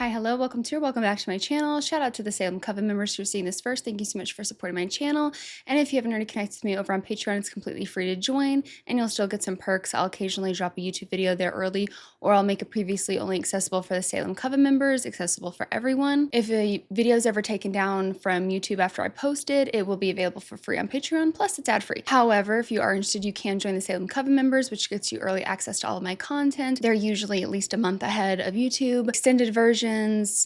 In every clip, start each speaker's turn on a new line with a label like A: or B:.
A: Hi, hello, welcome back to my channel. Shout out to the Salem Coven members who are seeing this first. Thank you so much for supporting my channel. And if you haven't already connected with me over on Patreon, it's completely free to join and you'll still get some perks. I'll occasionally drop a YouTube video there early, or I'll make it previously only accessible for the Salem Coven members, accessible for everyone. If a video is ever taken down from YouTube after I post it, it will be available for free on Patreon, plus it's ad free. However, if you are interested, you can join the Salem Coven members, which gets you early access to all of my content. They're usually at least a month ahead of YouTube, extended versions,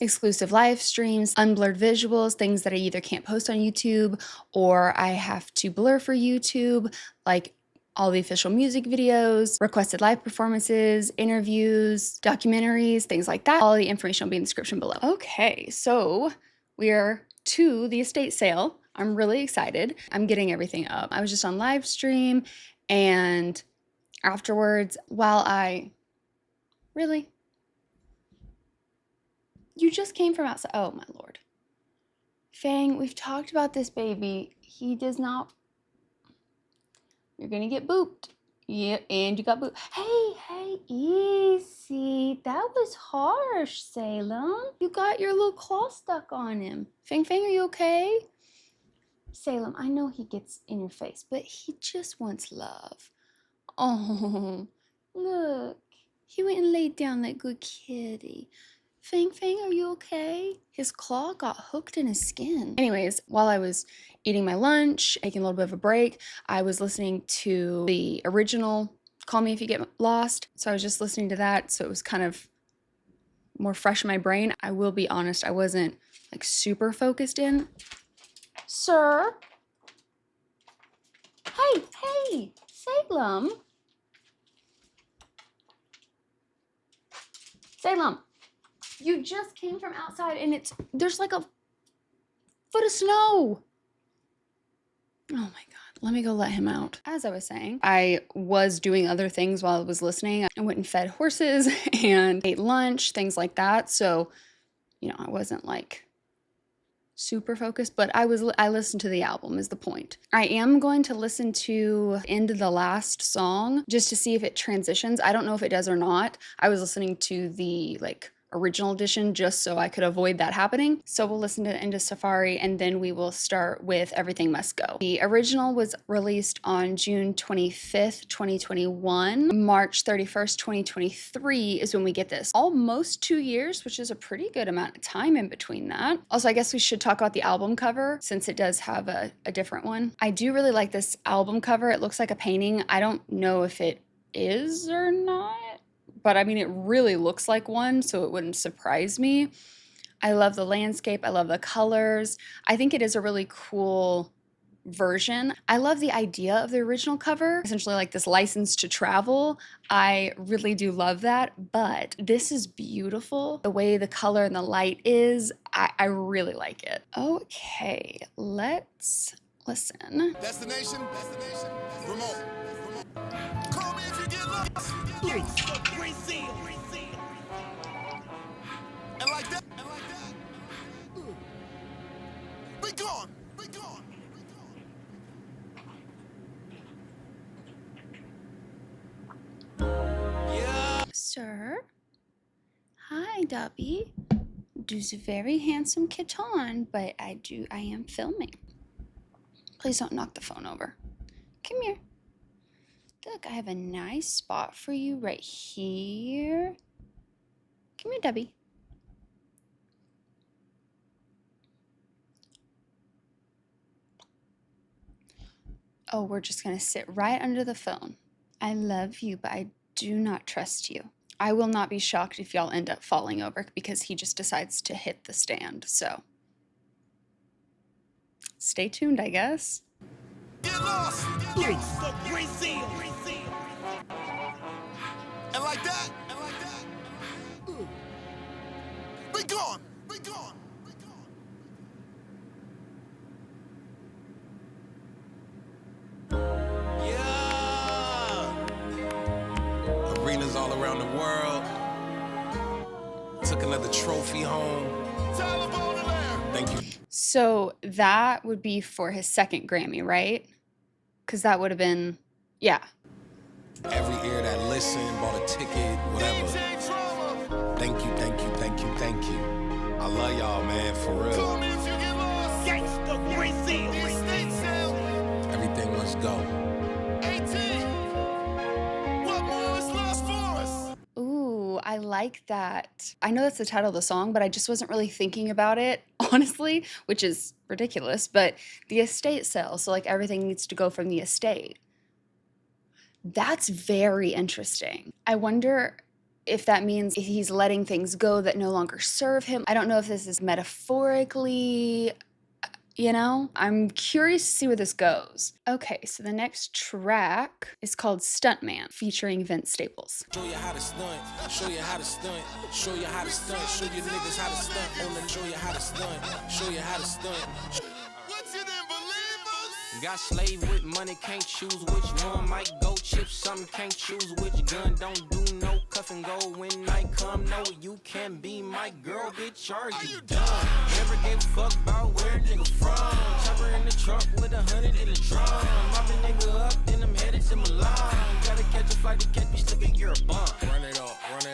A: exclusive live streams, unblurred visuals, things that I either can't post on YouTube or I have to blur for YouTube, like all the official music videos, requested live performances, interviews, documentaries, things like that. All the information will be in the description below. Okay, so we're to the estate sale. I'm really excited. I'm getting everything up. I was just on live stream and afterwards, really? You just came from outside. Oh my lord. Fang, we've talked about this baby. He does not. You're gonna get booped. Yeah, and you got booped. Hey, easy. That was harsh, Salem. You got your little claw stuck on him. Fang, are you okay? Salem, I know he gets in your face, but he just wants love. Oh, look. He went and laid down like good kitty. Fang, are you okay? His claw got hooked in his skin. Anyways, while I was eating my lunch, taking a little bit of a break, I was listening to the original Call Me If You Get Lost. So I was just listening to that. So it was kind of more fresh in my brain. I will be honest, I wasn't like super focused in. Sir? Hey, Salem. Salem. You just came from outside and there's like a foot of snow. Oh my God, let me go let him out. As I was saying, I was doing other things while I was listening. I went and fed horses and ate lunch, things like that. So, you know, I wasn't like super focused, but I listened to the album is the point. I am going to listen to the end of the last song just to see if it transitions. I don't know if it does or not. I was listening to the original edition just so I could avoid that happening. So we'll listen to Into Safari and then we will start with Everything Must Go. The original was released on June 25th, 2021. March 31st, 2023 is when we get this. Almost 2 years, which is a pretty good amount of time in between that. Also, I guess we should talk about the album cover since it does have a different one. I do really like this album cover. It looks like a painting. I don't know if it is or not, but I mean, it really looks like one, so it wouldn't surprise me. I love the landscape. I love the colors. I think it is a really cool version. I love the idea of the original cover, essentially like this license to travel. I really do love that, but this is beautiful. The way the color and the light is, I really like it. Okay, let's listen.
B: Destination, remote. Call me if you get lost. And like that. Be gone.
A: Yeah. Sir? Hi, Dubby. Do's a very handsome kitten, but I am filming. Please don't knock the phone over. Come here. Look, I have a nice spot for you right here. Come here, Dubby. Oh, we're just gonna sit right under the phone. I love you, but I do not trust you. I will not be shocked if y'all end up falling over because he just decides to hit the stand, so. Stay tuned, I guess.
B: Get lost. And like that. Be gone. Yeah. Arenas all around the world. Took another trophy home. Thank you.
A: So that would be for his second Grammy, right? Because that would have been, yeah.
B: Every ear that listened, bought a ticket, whatever. Thank you. I love y'all, man, for real. Call me if you get lost. Gangsta Brazil. The estate sale. Everything must go. 18. What more is lost for us?
A: Ooh, I like that. I know that's the title of the song, but I just wasn't really thinking about it, honestly, which is ridiculous. But the estate sale, so like everything needs to go from the estate. That's very interesting. I wonder if that means he's letting things go that no longer serve him. I don't know if this is metaphorically, you know? I'm curious to see where this goes. Okay, so the next track is called Stuntman, featuring Vince Staples.
C: Show you how to stunt, show you how to stunt, show you how to stunt, show you niggas how to stunt, on the show you how to stunt, show you how to stunt.
B: What you didn't believe us?
C: Got slave with money, can't choose which one. Might go chip something, can't choose which gun. Don't do no cuff and go when night come. No, you can't be my girl, bitch, are you dumb? Never gave a fuck about where nigga from. Chopper in the trunk with 100 in the drum. Mop a nigga up, then I'm headed to Milan. Gotta catch a flight to catch me, still get your bump. Run it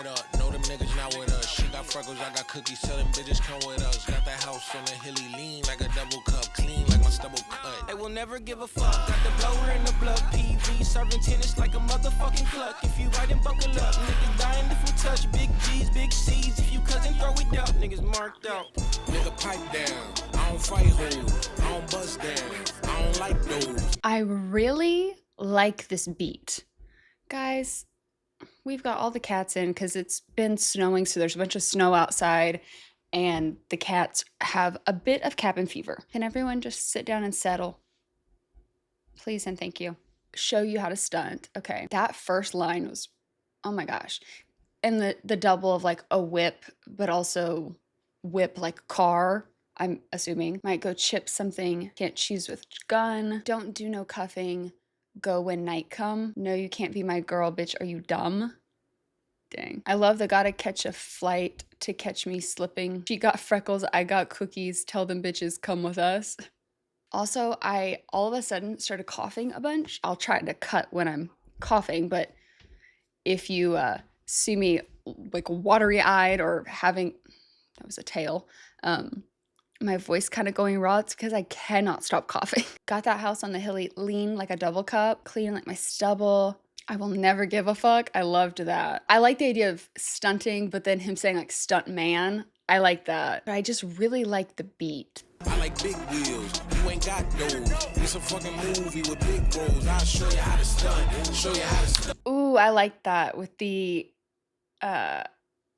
C: up, know them niggas not with us. She got freckles, I got cookies, tell them bitches come with us. Got that house on the hilly, lean like a double cup, clean like my stubble cut. They will never give a fuck, got the blower in the blood, PV, serving tennis like a motherfucking cluck. If you right and buckle up, niggas dying if we touch. Big G's, big C's, if you cousin throw it up, niggas marked out. Nigga pipe down, I don't fight hoes, I don't bust down, I don't like those.
A: I really like this beat. Guys, we've got all the cats in because it's been snowing, so there's a bunch of snow outside, and the cats have a bit of cabin fever. Can everyone just sit down and settle? Please and thank you. Show you how to stunt. Okay, that first line was, oh my gosh. And the double of like a whip, but also whip like car, I'm assuming. Might go chip something, can't choose which gun. Don't do no cuffing, go when night come. No, you can't be my girl, bitch, are you dumb? Dang. I love the gotta catch a flight to catch me slipping. She got freckles, I got cookies, tell them bitches come with us. Also, I all of a sudden started coughing a bunch. I'll try to cut when I'm coughing, but if you see me like watery-eyed or having, that was a tail, my voice kind of going raw, it's because I cannot stop coughing. Got that house on the hilly, lean like a double cup, clean like my stubble. I will never give a fuck. I loved that. I like the idea of stunting, but then him saying like stunt man. I like that. But I just really like the beat.
C: I like big wheels, you ain't got those. It's a fucking movie with big roles. I'll show you how to stunt, show you how to stunt.
A: Ooh, I like that with the,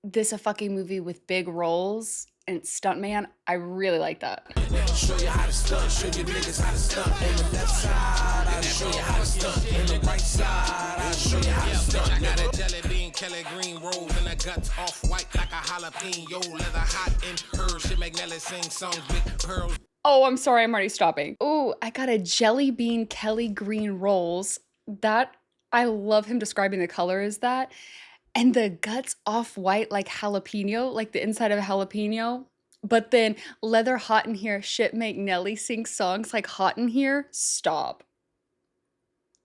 A: this a fucking movie with big roles and stuntman. I really like that.
C: Show you how to stunt, show you niggas how to stunt. On the left side, I'll show you how to stunt. On the right side, I'll show you how to stunt. I got a jelly bean, Kelly green rose, and a guts off white like a jalapeno. Leather hot in her, shit make Nelly sing songs, big pearls.
A: Oh, I'm sorry, I'm already stopping. Ooh, I got a jelly bean Kelly green rolls. That, I love him describing the color as that. And the guts off white like jalapeno, like the inside of a jalapeno. But then leather hot in here, shit make Nelly sing songs like hot in here. Stop.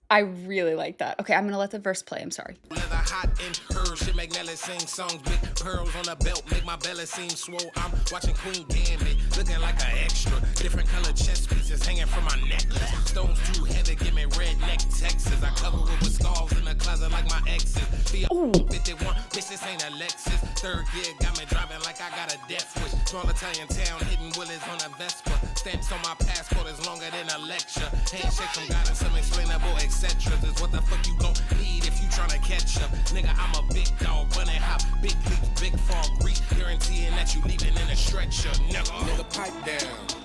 A: I really like that. Okay, I'm gonna let the verse play, I'm sorry.
C: Leather hot in her, shit make Nelly sing songs, big pearls on the belt, make my belly seem swole. I'm watching Queen Gambit, looking like an extra. Different color chest pieces hanging from my necklace. Stones too heavy, give me redneck Texas. I cover it with scarves in the closet like my exes. The 51, bitch, this ain't a Lexus. Third gear got me driving like I got a death wish. Small Italian town, hitting willies on a Vespa. Stamps on my passport is longer than a lecture. Handshake from God and some explainable etc. Is what the fuck you gon' need if you tryna catch up. Nigga, I'm a big dog, bunny hop, big leap, big fall grease, guaranteeing that you leaving in a stretcher. Nigga, pipe down.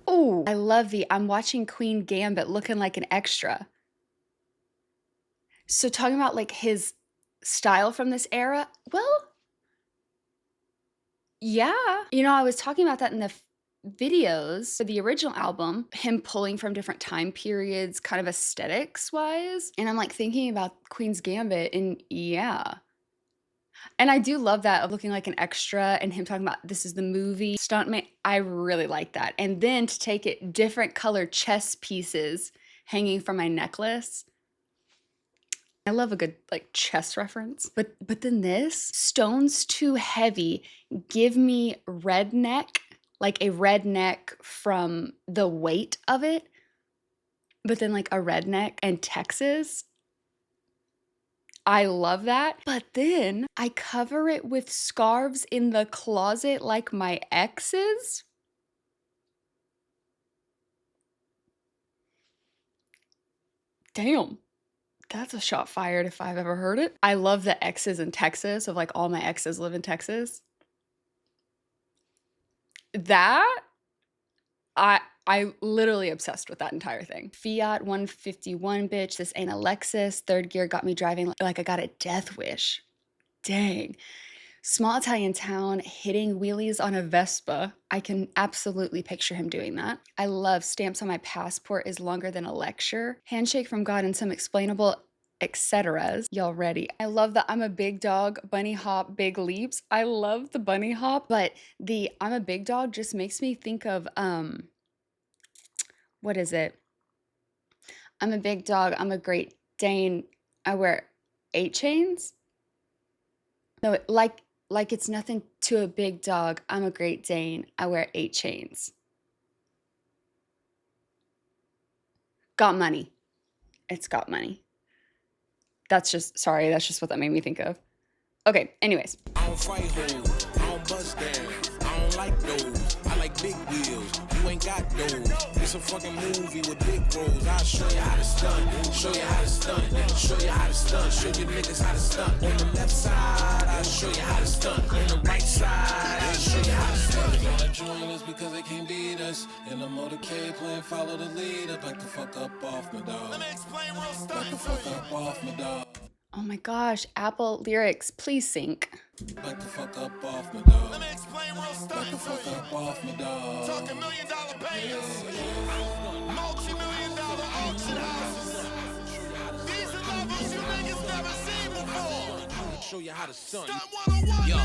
A: Oh, I love the I'm watching Queen Gambit looking like an extra. So talking about like his style from this era, well, yeah. You know, I was talking about that in the videos for the original album, him pulling from different time periods, kind of aesthetics wise. And I'm like thinking about Queen's Gambit, and yeah. And I do love that of looking like an extra and him talking about this is the movie Stuntman. I really like that. And then to take it different colored chess pieces hanging from my necklace. I love a good like chess reference. But then this, stones too heavy, give me redneck, like a redneck from the weight of it. But then like a redneck and Texas. I love that. But then I cover it with scarves in the closet like my exes. Damn. That's a shot fired if I've ever heard it. I love the exes in Texas of like all my exes live in Texas. That I literally obsessed with that entire thing. Fiat 151, bitch. This ain't a Lexus. Third gear got me driving like I got a death wish. Dang. Small Italian town, hitting wheelies on a Vespa. I can absolutely picture him doing that. I love stamps on my passport is longer than a lecture. Handshake from God and some explainable etceteras. Y'all ready? I love the I'm a big dog, bunny hop, big leaps. I love the bunny hop, but the I'm a big dog just makes me think of what is it? I'm a big dog, I'm a Great Dane, I wear 8 chains? No, like it's nothing to a big dog, I'm a Great Dane, I wear 8 chains. Got money. It's got money. That's just, sorry, that's just what that made me think of. Okay, anyways.
C: I don't fight hoes, I don't bust down, I don't like those, I like big wheels, you ain't got those, it's a fucking movie with big roles, I'll show you how to stunt, show you how to stunt, show you how to stunt, show you niggas how to stunt, on the left side, I'll show you how to stunt, on the right side, I'll show you how to stunt. All that join us because they can't beat us, in the motorcade playing follow the leader, back the fuck up off my dog. Let me explain real stuff. Back the fuck up off my dog.
A: Oh my gosh, Apple lyrics, please sync.
C: Back the fuck up off my dog. Let me explain real stuff. Back the fuck up off my dog. Talking $1 million payers, multi-million-dollar auction houses. These are levels you niggas never seen before. Show you how to stunt. Yo,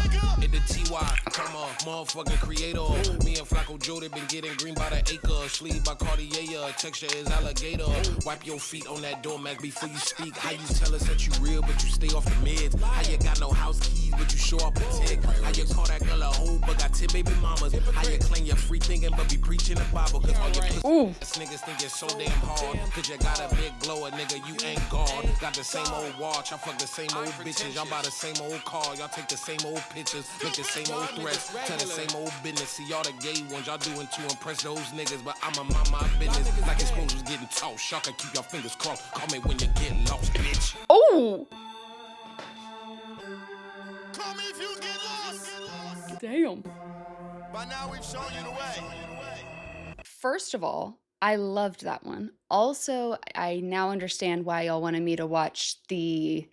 C: in the TY, come on, motherfucking creator. Me and Flacco Joe, they been getting green by the acre. Sleeve by Cartier, texture is alligator. Wipe your feet on that doormat before you speak. How you tell us that you real, but you stay off the meds? How you got no house keys, but you show up a tick? How you call that girl a hoe, but got 10 baby mamas? How you claim you're free thinking, but be preaching the Bible? Cause all your pussy niggas think you're so damn hard. Cause you got a big blower, nigga, you ain't God. Got the same old watch, I fuck the same old bitches. Y'all buy the same old car, y'all take the same old pictures, make the same old threats, tell the same old business. See y'all the gay ones, y'all doing to impress those niggas, but I'ma mind my business. Like it's supposed was getting tossed, y'all can keep your fingers crossed. Call me when you get lost, bitch.
A: Oh!
B: Call me if you get lost.
A: Damn.
B: By now we've shown you the way.
A: First of all, I loved that one. Also, I now understand why y'all wanted me to watch the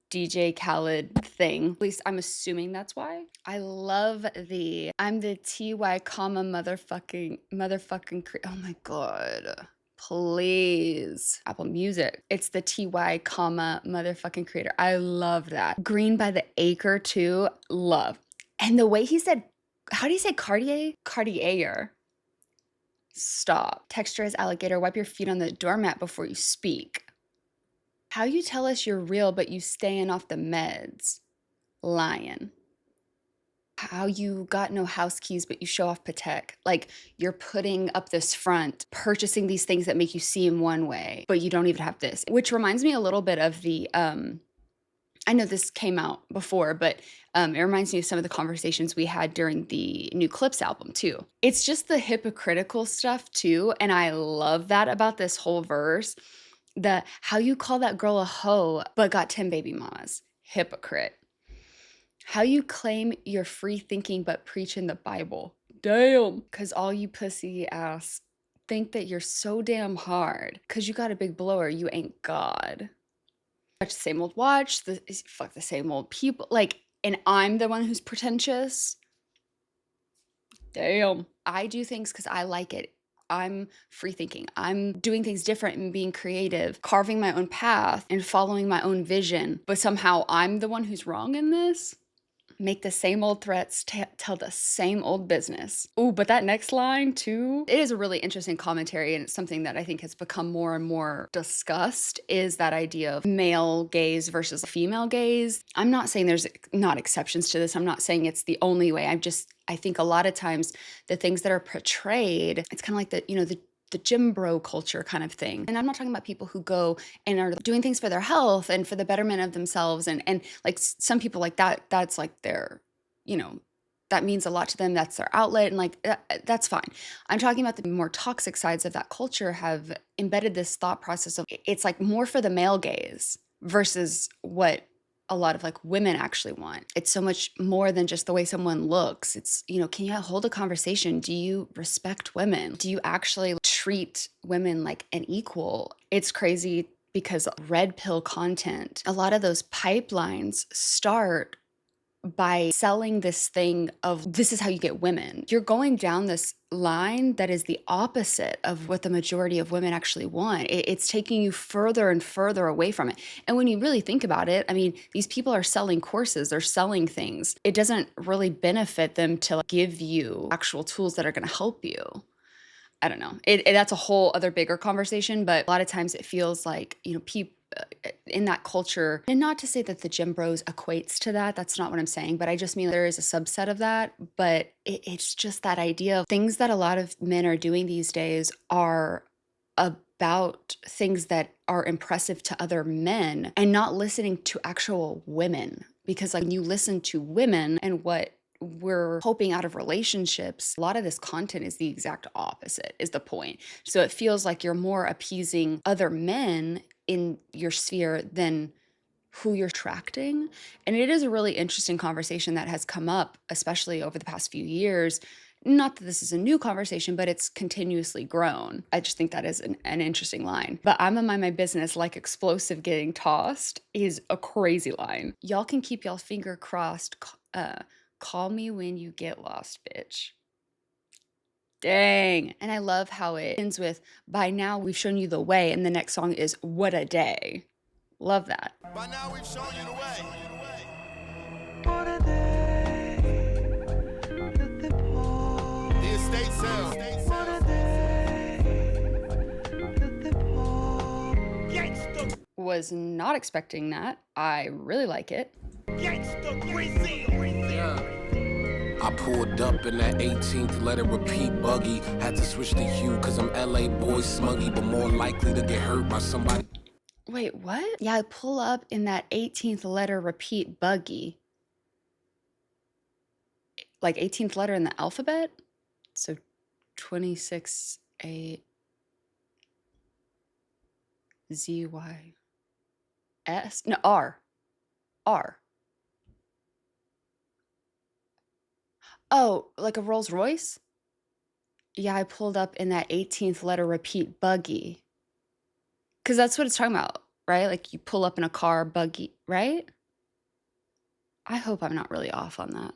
A: DJ Khaled thing. At least I'm assuming that's why. I love the I'm the TY comma motherfucking oh my god. Please. Apple Music. It's the TY comma motherfucking creator. I love that. Green by the Acre too. Love. And the way he said, how do you say Cartier? Cartier. Stop. Texture is alligator. Wipe your feet on the doormat before you speak. How you tell us you're real, but you staying off the meds? Lying. How you got no house keys, but you show off Patek. Like you're putting up this front, purchasing these things that make you seem one way, but you don't even have this. Which reminds me a little bit of the, I know this came out before, but it reminds me of some of the conversations we had during the New Clips album too. It's just the hypocritical stuff too, and I love that about this whole verse. The how you call that girl a hoe but got 10 baby mamas. Hypocrite. How you claim you're free thinking but preach in the Bible. Damn. Cause all you pussy ass think that you're so damn hard. Cause you got a big blower, you ain't God. Watch the same old watch, fuck the same old people. Like, and I'm the one who's pretentious. Damn. I do things because I like it. I'm free thinking. I'm doing things different and being creative, carving my own path and following my own vision. But somehow I'm the one who's wrong in this? make the same old threats, tell the same old business. Ooh, but that next line too, it is a really interesting commentary, and it's something that I think has become more and more discussed, is that idea of male gaze versus female gaze. I'm not saying there's not exceptions to this. I'm not saying it's the only way. I think a lot of times the things that are portrayed, it's kind of like the gym bro culture kind of thing. And I'm not talking about people who go and are doing things for their health and for the betterment of themselves. And like some people like that, that's like their, that means a lot to them. That's their outlet. And like, that's fine. I'm talking about the more toxic sides of that culture have embedded this thought process of it's like more for the male gaze versus what a lot of like women actually want. It's so much more than just the way someone looks. It's, can you hold a conversation? Do you respect women? Do you actually treat women like an equal? It's crazy because red pill content, a lot of those pipelines start by selling this thing of this is how you get women. You're going down this line that is the opposite of what the majority of women actually want. It's taking you further and further away from it. And when you really think about it, I mean, these people are selling courses, they're selling things. It doesn't really benefit them to give you actual tools that are going to help you. I don't know. That's a whole other bigger conversation, but a lot of times it feels like, people in that culture, and not to say that the gym bros equates to that, that's not what I'm saying, but I just mean there is a subset of that, but it's just that idea of things that a lot of men are doing these days are about things that are impressive to other men and not listening to actual women. Because like you listen to women and what we're hoping out of relationships, a lot of this content is the exact opposite, is the point. So it feels like you're more appeasing other men in your sphere than who you're attracting. And it is a really interesting conversation that has come up, especially over the past few years. Not that this is a new conversation, but it's continuously grown. I just think that is an interesting line. But I'm gonna mind my business like explosive getting tossed is a crazy line. Y'all can keep y'all finger crossed. Call me when you get lost, bitch. Dang. And I love how it ends with, by now we've shown you the way. And the next song is, what a day. Love that.
B: By now we've shown you the way.
C: What a day.
B: The estate sale.
C: What a day. Gangsta.
A: Was not expecting that. I really like it.
C: Gangsta Brazil.
D: I pulled up in that 18th letter repeat buggy. Had to switch the hue cause I'm LA boy smuggy, but more likely to get hurt by somebody.
A: Wait, what? Yeah, I pull up in that 18th letter repeat buggy. Like 18th letter in the alphabet? So 26 A Z Y S? No, R. R. Oh, like a Rolls Royce? Yeah, I pulled up in that 18th letter repeat buggy. Because that's what it's talking about, right? Like you pull up in a car, buggy, right? I hope I'm not really off on that.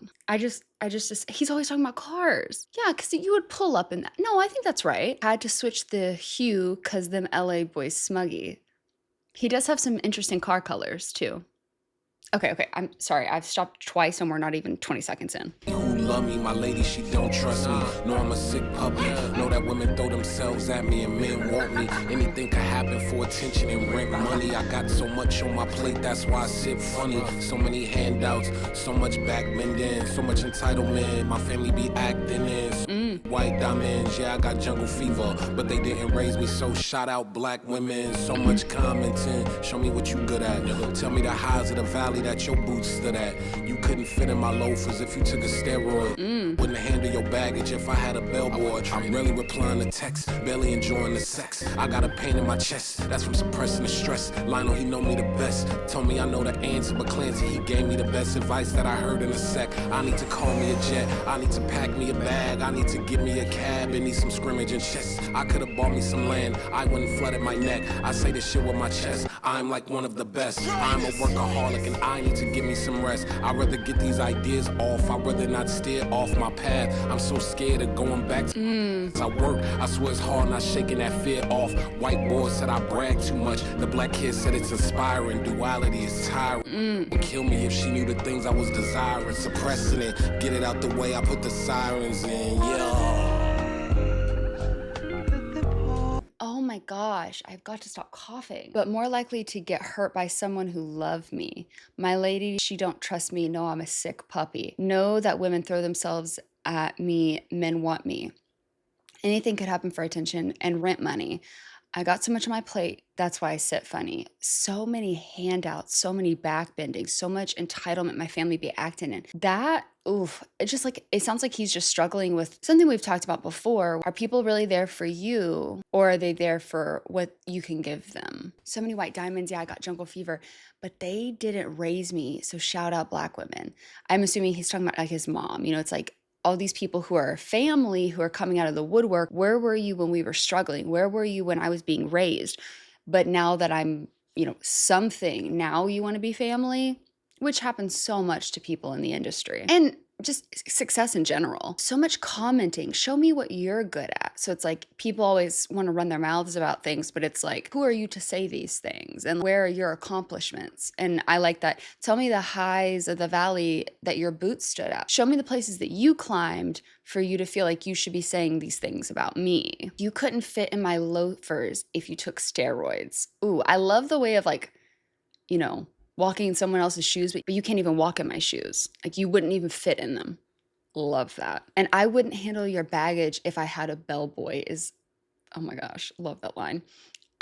A: He's always talking about cars. Yeah, because you would pull up in that. No, I think that's right. I had to switch the hue because them LA boys smuggy. He does have some interesting car colors too. Okay, I'm sorry. I've stopped twice and we're not even 20 seconds in.
D: Who love me, my lady, she don't trust me. Know I'm a sick puppy. Know that women throw themselves at me and men want me. Anything could happen for attention and rent money. I got so much on my plate, that's why I sit funny. So many handouts, so much backbending, so much entitlement. My family be acting in white diamonds. Yeah, I got jungle fever, but they didn't raise me, so shout out black women. So much commenting, show me what you good at. Tell me the highs of the valley that your boots stood at. You couldn't fit in my loafers if you took a steroid. Wouldn't handle your baggage if I had a bellboy. I'm really replying to texts, barely enjoying the sex. I got a pain in my chest, that's from suppressing the stress. Lionel, he know me the best. Told me I know the answer, but Clancy, he gave me the best advice that I heard in a sec. I need to call me a jet, I need to pack me a bag, I need to get me a cab and need some scrimmage and chess. I could've bought me some land, I wouldn't flooded my neck. I say this shit with my chest. I'm like one of the best. I'm a workaholic and I need to give me some rest. I'd rather get these ideas off. I'd rather not steer off my path. I'm so scared of going back to I work. I swear it's hard not shaking that fear off. White boy said I brag too much. The black kid said it's inspiring. Duality is tiring. Would kill me if she knew the things I was desiring. Suppressing it, get it out the way. I put the sirens in, yeah.
A: Oh my gosh, I've got to stop coughing. But more likely to get hurt by someone who loved me. My lady, she don't trust me. No, I'm a sick puppy. Know that women throw themselves at me, men want me. Anything could happen for attention and rent money. I got so much on my plate, that's why I sit funny. So many handouts, so many backbending, so much entitlement my family be acting in. That, oof, it just like, it sounds like he's just struggling with something we've talked about before. Are people really there for you, or are they there for what you can give them? So many white diamonds, yeah, I got jungle fever, but they didn't raise me, so shout out black women. I'm assuming he's talking about like his mom, you know, it's like, all these people who are family, who are coming out of the woodwork, where were you when we were struggling? Where were you when I was being raised? But now that I'm, you know, something, now you want to be family, which happens so much to people in the industry. And just success in general. So much commenting. Show me what you're good at. So it's like people always want to run their mouths about things, but it's like, who are you to say these things? And where are your accomplishments? And I like that. Tell me the highs of the valley that your boots stood at. Show me the places that you climbed for you to feel like you should be saying these things about me. You couldn't fit in my loafers if you took steroids. Ooh, I love the way of like, you know, walking in someone else's shoes, but you can't even walk in my shoes. Like you wouldn't even fit in them. Love that. And I wouldn't handle your baggage if I had a bellboy is, oh my gosh, love that line.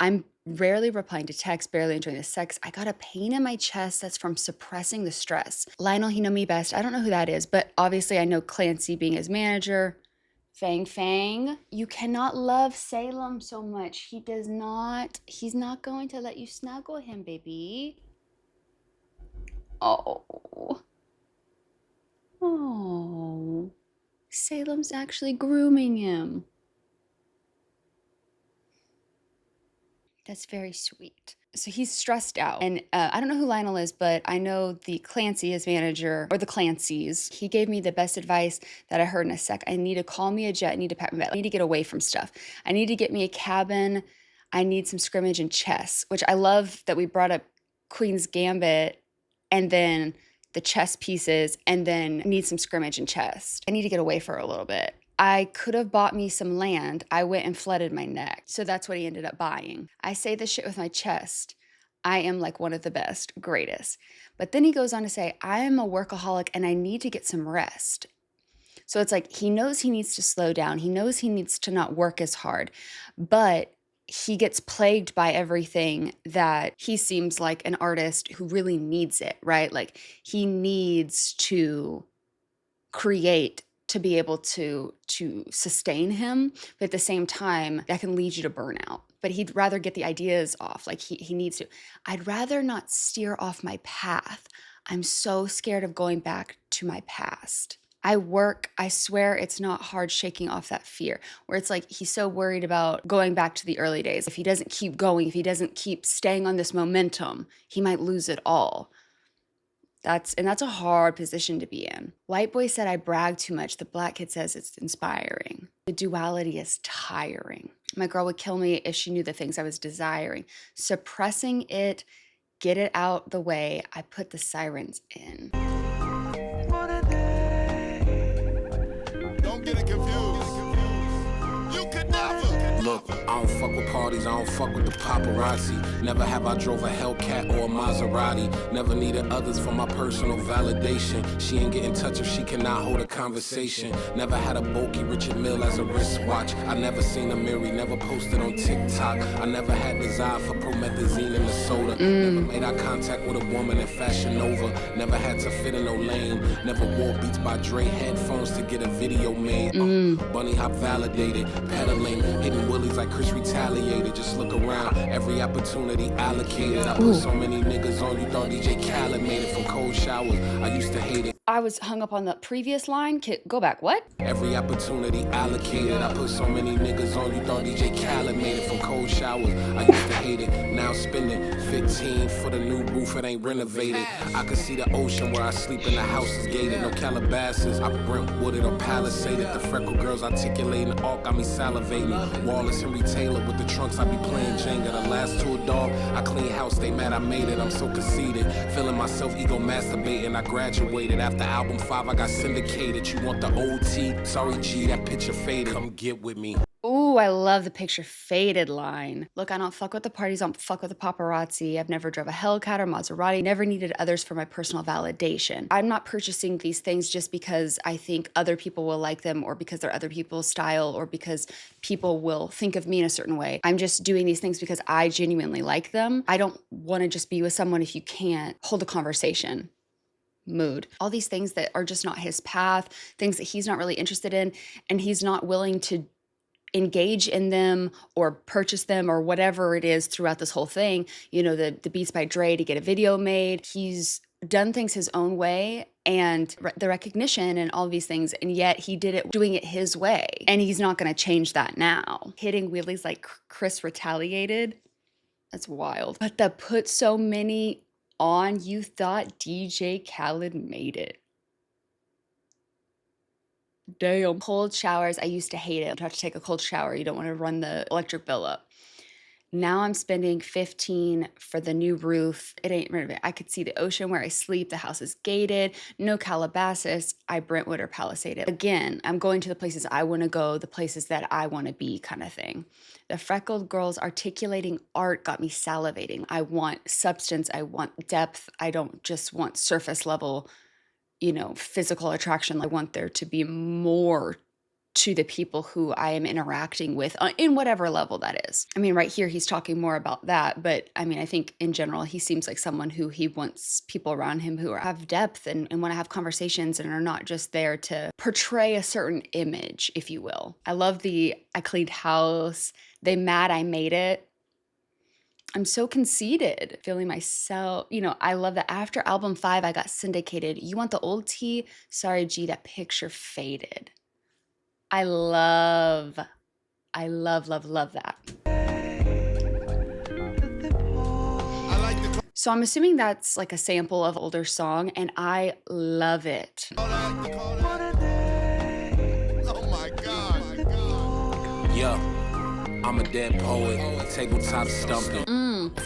A: I'm rarely replying to texts, barely enjoying the sex. I got a pain in my chest that's from suppressing the stress. Lionel, he know me best. I don't know who that is, but obviously I know Clancy being his manager. Fang, you cannot love Salem so much. He does not, he's not going to let you snuggle him, baby. Oh, Salem's actually grooming him. That's very sweet. So he's stressed out. And I don't know who Lionel is, but I know the Clancy, his manager, or the Clancys. He gave me the best advice that I heard in a sec. I need to call me a jet. I need to pack my bag. I need to get away from stuff. I need to get me a cabin. I need some scrimmage and chess, which I love that we brought up Queen's Gambit and then the chess pieces, and then need some scrimmage and chess. I need to get away for a little bit. I could have bought me some land. I went and flooded my neck. So that's what he ended up buying. I say this shit with my chest. I am like one of the best, greatest. But then he goes on to say, I am a workaholic and I need to get some rest. So it's like he knows he needs to slow down. He knows he needs to not work as hard, but he gets plagued by everything that he seems like an artist who really needs it, right? Like he needs to create to be able to sustain him, but at the same time, that can lead you to burnout. But he'd rather get the ideas off, like he needs to. I'd rather not steer off my path. I'm so scared of going back to my past. I work, I swear it's not hard shaking off that fear, where it's like he's so worried about going back to the early days. If he doesn't keep going, if he doesn't keep staying on this momentum, he might lose it all. That's a hard position to be in. White boy said I brag too much. The black kid says it's inspiring. The duality is tiring. My girl would kill me if she knew the things I was desiring. Suppressing it, get it out the way. I put the sirens in.
B: Don't get it confused. You could never.
D: Look, I don't fuck with parties, I don't fuck with the paparazzi. Never have I drove a Hellcat or a Maserati. Never needed others for my personal validation. She ain't get in touch if she cannot hold a conversation. Never had a bulky Richard Mille as a wristwatch. I never seen a Mary, never posted on TikTok. I never had desire for promethazine in the soda. Never made eye contact with a woman in Fashion Nova. Never had to fit in no lane. Never wore Beats by Dre headphones to get a video made. Bunny hop validated, pedaling, hitting willies like Chris retaliated. Just look around, every opportunity allocated. I put so many niggas on, you thought DJ Khaled made it from cold showers. I used to hate it.
A: I was hung up on the previous line. Go back, what?
D: Every opportunity allocated. I put so many niggas on, you thought DJ Khaled made it from cold showers. I used to hate it, now spending 15 for the new roof, it ain't renovated. I can see the ocean where I sleep in the house is gated. No Calabasas, I Brentwooded or Palisaded. The freckle girls articulating the arc got me salivating. Wallace and Taylor with the trunks, I be playing Jenga. The last tour dog, I clean house, they mad I made it. I'm so conceited, feeling myself ego masturbating. I graduated after album 5, I got syndicated. You want the OT? Sorry G, that picture faded. Come get with me.
A: Ooh, I love the picture faded line. Look, I don't fuck with the parties, I don't fuck with the paparazzi. I've never drove a Hellcat or Maserati, never needed others for my personal validation. I'm not purchasing these things just because I think other people will like them or because they're other people's style or because people will think of me in a certain way. I'm just doing these things because I genuinely like them. I don't want to just be with someone if you can't hold a conversation. Mood. All these things that are just not his path, things that he's not really interested in, and he's not willing to engage in them or purchase them or whatever it is throughout this whole thing. You know, the Beats by Dre to get a video made. He's done things his own way and the recognition and all these things, and yet he did it doing it his way. And he's not going to change that now. Hitting wheelies like Chris retaliated. That's wild. But to put so many on, you thought DJ Khaled made it. Damn. Cold showers, I used to hate it. You have to take a cold shower. You don't want to run the electric bill up. Now I'm spending $15 for the new roof. It ain't renovated. I could see the ocean where I sleep. The house is gated. No Calabasas. I Brentwood or Palisaded. Again, I'm going to the places I want to go, the places that I want to be kind of thing. The freckled girls articulating art got me salivating. I want substance. I want depth. I don't just want surface level, you know, physical attraction. I want there to be more to the people who I am interacting with in whatever level that is. I mean, right here, he's talking more about that, but I mean, I think in general, he seems like someone who he wants people around him who have depth and want to have conversations and are not just there to portray a certain image, if you will. I love the I cleaned house, they mad I made it. I'm so conceited, feeling myself. You know, I love that after album 5, I got syndicated. You want the old tea? Sorry, G, that picture faded. I love that. So I'm assuming that's like a sample of older song, and I love it.
B: Oh my God.
D: Yeah, I'm a dead poet, tabletop stumping.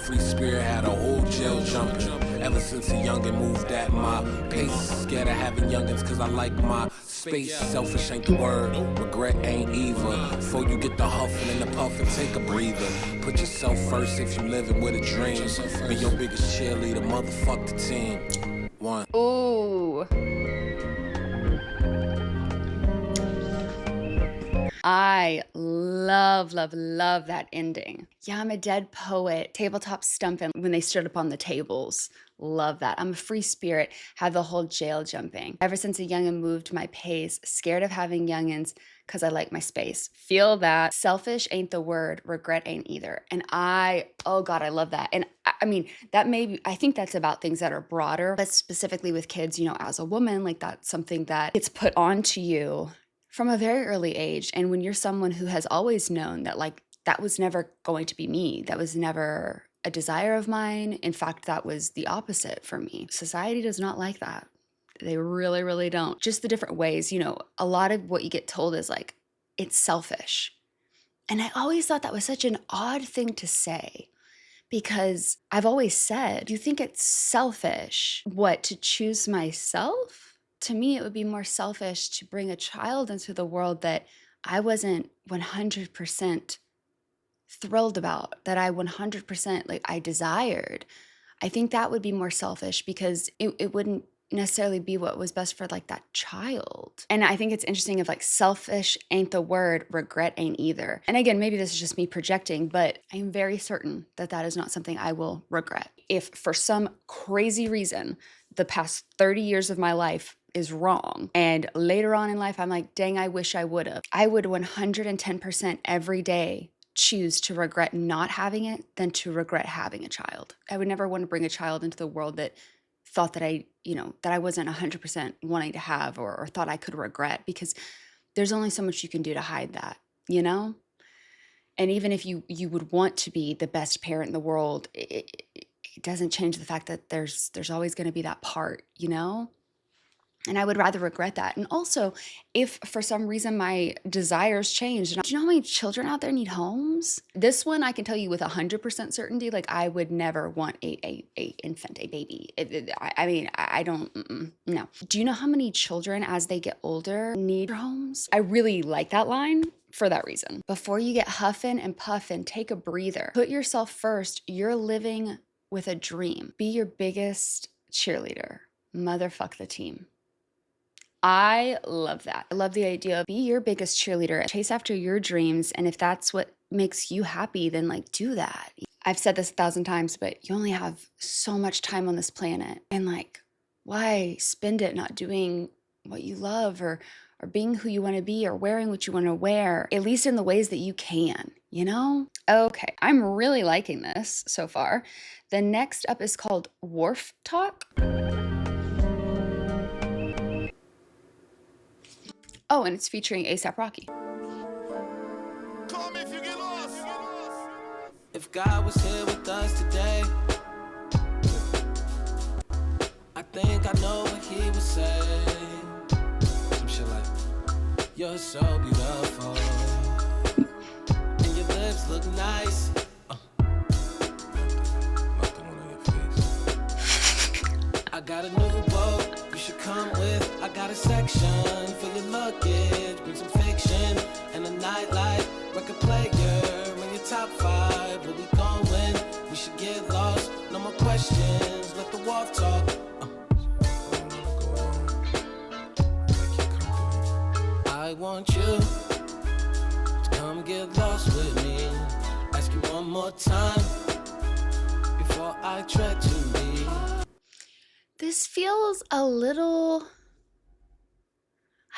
D: Free spirit had a whole jail jumping. Ever since a youngin' moved at my pace. Scared of having youngins cause I like my space. Selfish ain't the word, regret ain't either. Before you get the huffing and the puffing, take a breather. Put yourself first if you living with a dream. Be your biggest cheerleader, motherfuck the team. One.
A: Ooh. I love that ending. Yeah, I'm a dead poet. Tabletop stumping when they stood up on the tables. Love that. I'm a free spirit. Have the whole jail jumping. Ever since a youngin' moved my pace. Scared of having youngins because I like my space. Feel that. Selfish ain't the word. Regret ain't either. And oh God, I love that. And I mean, I think that's about things that are broader, but specifically with kids, you know, as a woman, like that's something that gets put onto you from a very early age. And when you're someone who has always known that like that was never going to be me, that was never a desire of mine. In fact, that was the opposite for me. Society does not like that. They really, really don't. Just the different ways, you know, a lot of what you get told is like, it's selfish. And I always thought that was such an odd thing to say because I've always said, you think it's selfish, what, to choose myself? To me, it would be more selfish to bring a child into the world that I wasn't 100% thrilled about, that I 100% like I desired. I think that would be more selfish because it wouldn't necessarily be what was best for like that child. And I think it's interesting if like selfish ain't the word, regret ain't either. And again, maybe this is just me projecting, but I'm very certain that that is not something I will regret. If for some crazy reason, the past 30 years of my life is wrong. And later on in life, I'm like, dang, I wish I would have. I would 110% every day choose to regret not having it than to regret having a child. I would never want to bring a child into the world that thought that that I wasn't 100% wanting to have or thought I could regret, because there's only so much you can do to hide that, you know? And even if you would want to be the best parent in the world, it doesn't change the fact that there's always going to be that part, you know? And I would rather regret that. And also, if for some reason my desires changed, do you know how many children out there need homes? This one, I can tell you with 100% certainty, like I would never want a infant, a baby. I don't, no. Do you know how many children as they get older need homes? I really like that line for that reason. Before you get huffing and puffing, take a breather. Put yourself first. You're living with a dream. Be your biggest cheerleader. Motherfuck the team. I love that. I love the idea of be your biggest cheerleader, chase after your dreams, and if that's what makes you happy, then like do that. I've said this 1,000 times, but you only have so much time on this planet, and like, why spend it not doing what you love or being who you want to be or wearing what you want to wear, at least in the ways that you can, you know? Okay, I'm really liking this so far. The next up is called WHARF Talk. Oh, and it's featuring A$AP Rocky.
B: Call me if you get lost.
C: If God was here with us today, I think I know what he would say. Some shit like, you're so beautiful, and your lips look nice. I got a new boat you should come with. I got a section for your luggage. Bring some fiction and a nightlight. Record player in your top 5. Where we going? We should get lost. No more questions. Let the WHARF talk. I want you to come get lost with me. Ask you one more time before I tread to me.
A: This feels a little,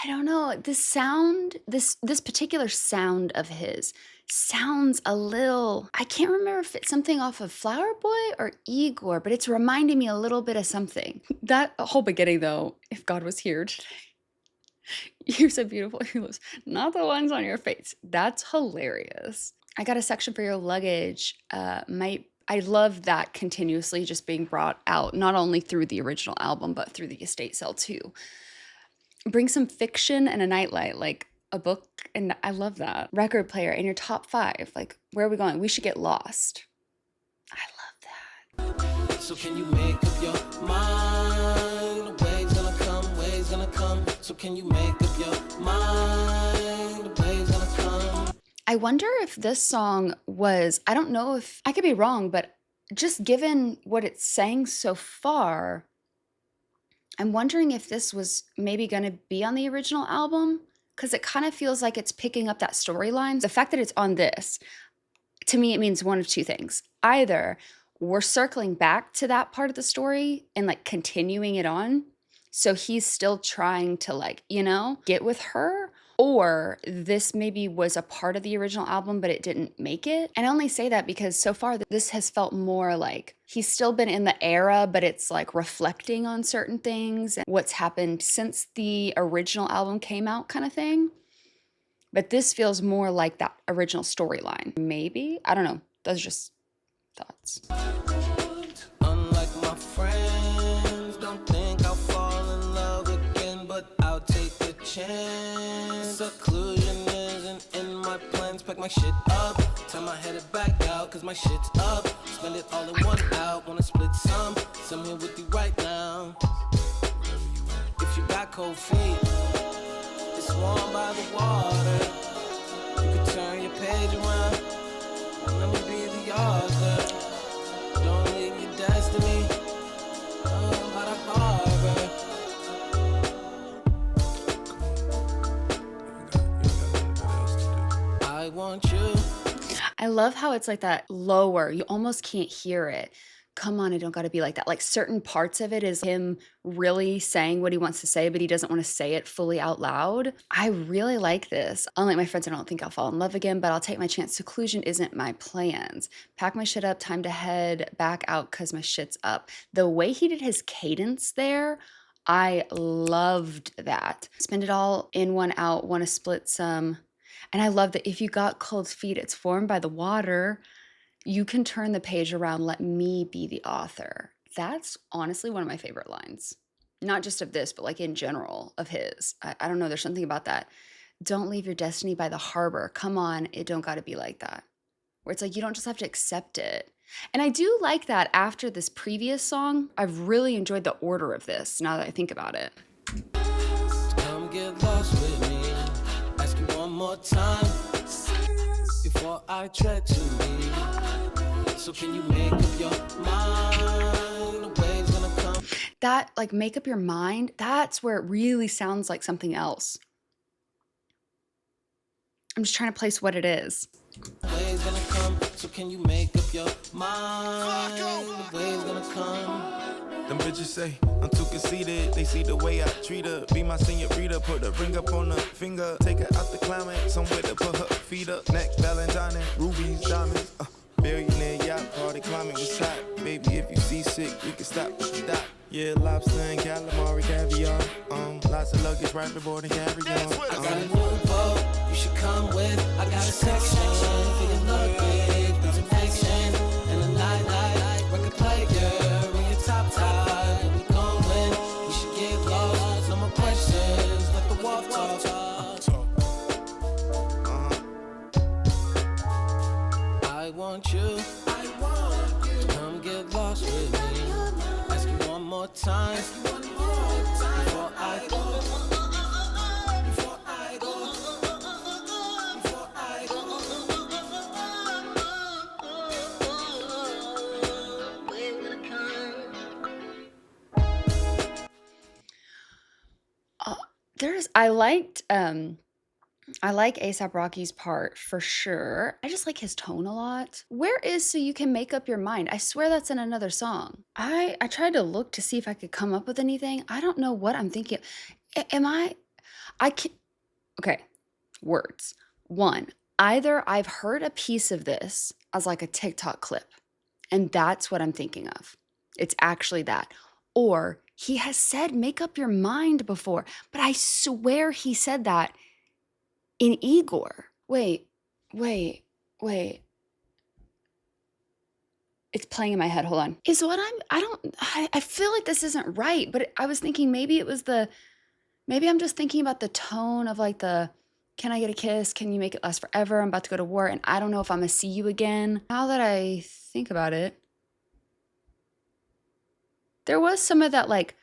A: I don't know, this sound, this particular sound of his sounds a little, I can't remember if it's something off of Flower Boy or Igor, but it's reminding me a little bit of something. That whole beginning though, if God was here today, you're so beautiful, your lips, not the ones on your face. That's hilarious. I got a section for your luggage. I love that continuously just being brought out, not only through the original album, but through the estate sale too. Bring some fiction and a nightlight, like a book, and I love that. Record player in your top 5, like where are we going? We should get lost. I love that.
C: So can you make up your mind? The wave's gonna come, wave's gonna come. So can you make up your mind? The wave's gonna come.
A: I wonder if this song was, I don't know if, I could be wrong, but just given what it's saying so far, I'm wondering if this was maybe going to be on the original album, because it kind of feels like it's picking up that storyline. The fact that it's on this, to me, it means one of two things. Either we're circling back to that part of the story and like continuing it on, so he's still trying to like, you know, get with her, or this maybe was a part of the original album, but it didn't make it. And I only say that because so far this has felt more like he's still been in the era, but it's like reflecting on certain things and what's happened since the original album came out kind of thing. But this feels more like that original storyline. Maybe, I don't know. Those are just thoughts.
C: Unlike my friends, don't think I'll fall in love again, but I'll take a chance. Seclusion isn't in my plans. Pack my shit up, tell my head back out, cause my shit's up. Spend it all in one out, wanna split some here with you right now. If you got cold feet, it's warm by the water. You can turn your page around, let me be the author. Don't leave your destiny by the harbor. I want you.
A: I love how it's like that lower, you almost can't hear it. come on, it don't gotta be like that. Like certain parts of it is him really saying what he wants to say, but he doesn't want to say it fully out loud. I really like this. Unlike my friends, I don't think I'll fall in love again, but I'll take my chance. Seclusion isn't my plans. Pack my shit up, time to head back out because my shit's up. The way he did his cadence there, I loved that. Spend it all in, one out, want to split some. And I love that if you got cold feet, it's formed by the water. You can turn the page around, let me be the author. That's honestly one of my favorite lines. Not just of this, but like in general of his. I don't know, there's something about that. Don't leave your destiny by the harbor. Come on, it don't gotta be like that. Where it's like, you don't just have to accept it. And I do like that after this previous song. I've really enjoyed the order of this now that I think about it.
C: Come get lost with me. Ask you one more time before I tread to me. So can you make up your mind? The wave's gonna come.
A: That, like, make up your mind, that's where it really sounds like something else. I'm just trying to place what it is.
C: The wave's gonna come. So can you make up your mind? The wave's gonna come.
B: Them bitches say I'm too conceited. They see the way I treat her. Be my senorita. Put a ring up on her finger. Take her out the climate. Somewhere to put her feet up. Neck, Valentine, rubies, diamonds. Billionaire yacht party climbing was hot. Baby, if you seasick, we can stop. Yeah, lobster and calamari caviar. Lots of luggage right aboard and carry on.
C: I got a new boat you should come with. I got a section for your luggage. There's an action and a night. Record player in your top. Where we going? We should get lost. No more questions. Let the WHARF talk. I want you to come get lost with me. Ask you one more time before I go. Before I go. Before I go. We're gonna come.
A: I like A$AP Rocky's part for sure. I just like his tone a lot. Where is So You Can Make Up Your Mind? I swear that's in another song. I tried to look to see if I could come up with anything. I don't know what I'm thinking. Okay, words. One, either I've heard a piece of this as like a TikTok clip, and that's what I'm thinking of. It's actually that. Or he has said make up your mind before, but I swear he said that in Igor. Wait. It's playing in my head. Hold on. I feel like this isn't right, but I was thinking maybe I'm just thinking about the tone of like can I get a kiss? Can you make it last forever? I'm about to go to war and I don't know if I'm gonna see you again. Now that I think about it, there was some of that like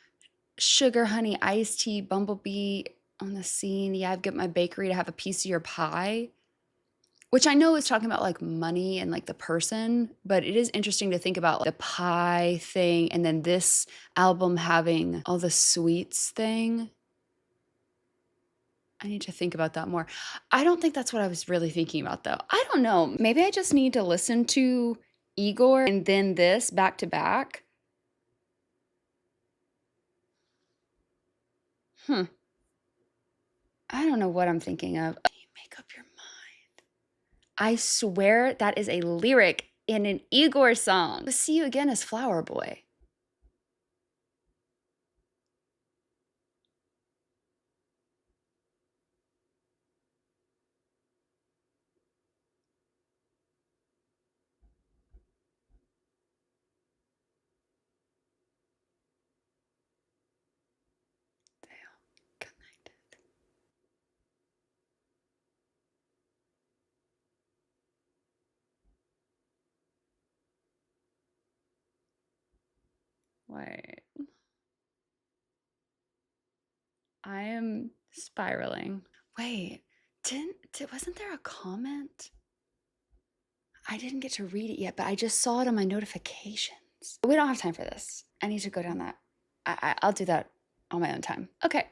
A: sugar, honey, iced tea, bumblebee on the scene. Yeah, I've got my bakery to have a piece of your pie, which I know is talking about like money and like the person, but it is interesting to think about like, the pie thing and then this album having all the sweets thing. I need to think about that more. I don't think that's what I was really thinking about though. I don't know. Maybe I just need to listen to Igor and then this back to back. I don't know what I'm thinking of. Make up your mind. I swear that is a lyric in an Igor song. We'll see you again as Flower Boy. Wait. I am spiraling. Wait, wasn't there a comment? I didn't get to read it yet, but I just saw it on my notifications. We don't have time for this. I need to go down that. I'll do that on my own time. Okay.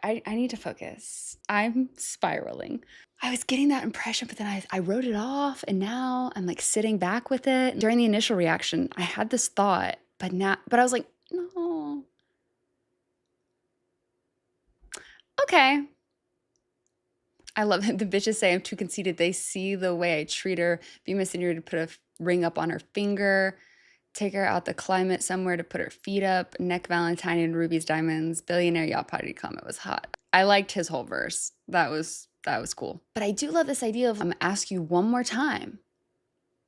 A: I need to focus. I'm spiraling. I was getting that impression, but then I wrote it off, and now I'm like sitting back with it. During the initial reaction, I had this thought, but I was like, no. Okay. I love it. The bitches say I'm too conceited. They see the way I treat her. Be missing her to put a ring up on her finger. Take her out the climate somewhere to put her feet up. Neck Valentine and rubies, diamonds. Billionaire yacht party comment was hot. I liked his whole verse. That was cool. But I do love this idea of I'm gonna ask you one more time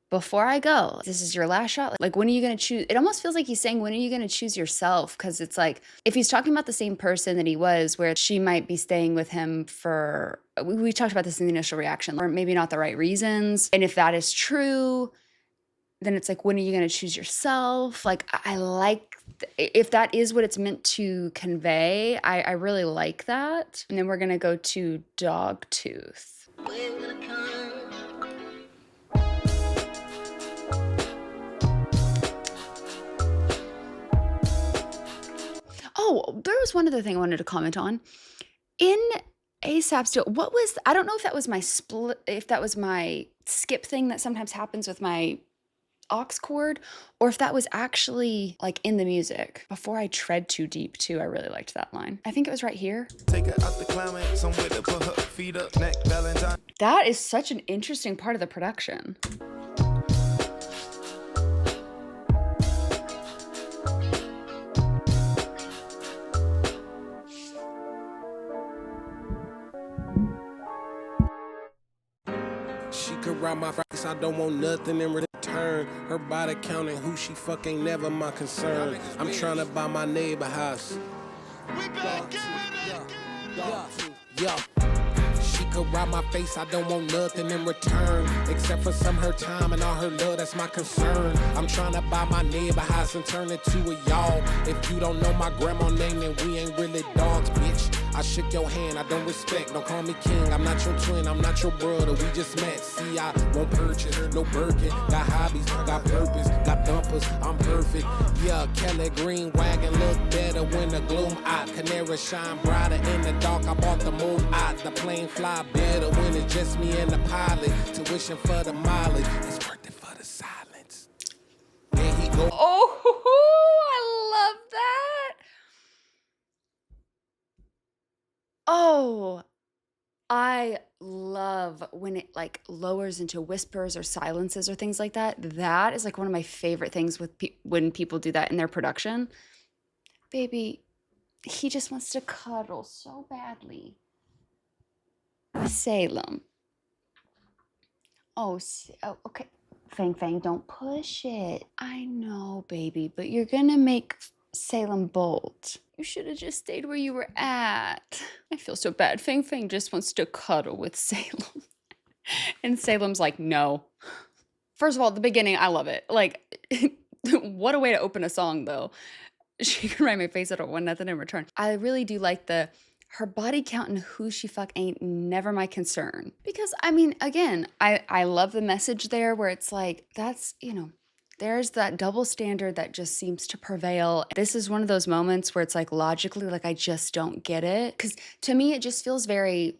A: before I go. This is your last shot. Like, when are you gonna choose? It almost feels like he's saying, when are you gonna choose yourself? Because it's like, if he's talking about the same person that he was, where she might be staying with him for, we talked about this in the initial reaction, or maybe not the right reasons. And if that is true, then it's like, when are you going to choose yourself? Like, I like, if that is what it's meant to convey, I really like that. And then we're going to go to Dogtooth. Oh, there was one other thing I wanted to comment on. In ASAP's deal, I don't know if that was my split, if that was my skip thing that sometimes happens with my aux cord, or if that was actually like in the music. Before I tread too deep too, I really liked that line. I think it was right here.
C: Take her out the climate, somewhere to put her feet up, neck Valentine.
A: That is such an interesting part of the production.
D: She could ride my face, I don't want nothing in return. Her body counting who she fuck ain't never my concern. I'm trying to buy my neighbor house.
B: We back at it.
D: Yeah. She could ride my face, I don't want nothing in return. Except for some her time and all her love, that's my concern. I'm trying to buy my neighbor house and turn it to a y'all. If you don't know my grandma name, then we ain't really dogs, bitch. I shook your hand, I don't respect, don't call me king. I'm not your twin, I'm not your brother, we just met. See, I won't purchase, no Birkin. Got hobbies, got purpose, got dumpers, I'm perfect. Yeah, Kelly Green wagon look better when the gloom out. Canary shine brighter in the dark, I bought the moon out. The plane fly better when it's just me and the pilot. Tuition for the mileage, it's worth it for the silence. There he go.
A: Oh, I love that. Oh, I love when it like lowers into whispers or silences or things like that. That is like one of my favorite things with when people do that in their production. Baby, he just wants to cuddle so badly. Salem. Oh, okay. Fang, don't push it. I know, baby, but you're gonna make Salem bolt. You should have just stayed where you were at. I feel so bad. Fang just wants to cuddle with Salem. And Salem's like, no. First of all, at the beginning, I love it. Like, what a way to open a song, though. She can write my face, I don't want nothing in return. I really do like her body count and who she fuck ain't never my concern. Because, I mean, again, I love the message there where it's like, that's, there's that double standard that just seems to prevail. This is one of those moments where it's like logically, like I just don't get it. Because to me, it just feels very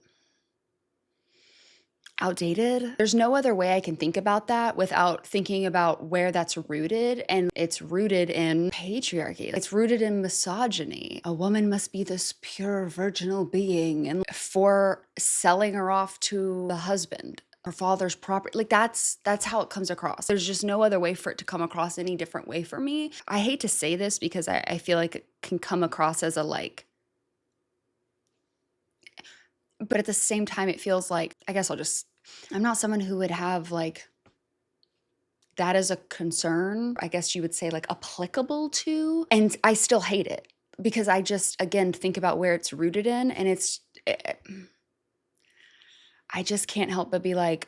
A: outdated. There's no other way I can think about that without thinking about where that's rooted. And it's rooted in patriarchy. It's rooted in misogyny. A woman must be this pure virginal being, and for selling her off to the husband, her father's property. Like that's how it comes across. There's just no other way for it to come across any different way for me. I hate to say this because I feel like it can come across as a like, but at the same time, it feels like, I'm not someone who would have like that as a concern, I guess you would say like applicable to, and I still hate it because I just, again, think about where it's rooted in, and I just can't help but be like,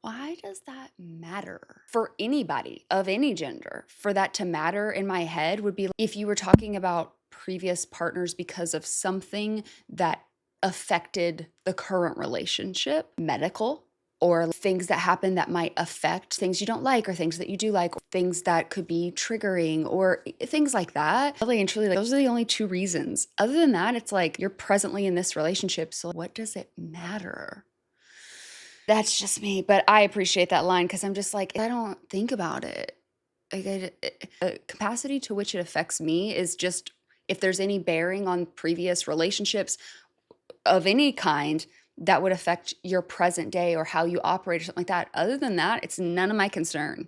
A: why does that matter? For anybody of any gender, for that to matter in my head would be if you were talking about previous partners because of something that affected the current relationship, medical or things that happen that might affect things you don't like or things that you do like, or things that could be triggering or things like that. Really and truly, like, those are the only two reasons. Other than that, it's like you're presently in this relationship, so what does it matter? That's just me, but I appreciate that line because I'm just like, I don't think about it. Like, the capacity to which it affects me is just if there's any bearing on previous relationships of any kind that would affect your present day or how you operate or something like that. Other than that, it's none of my concern.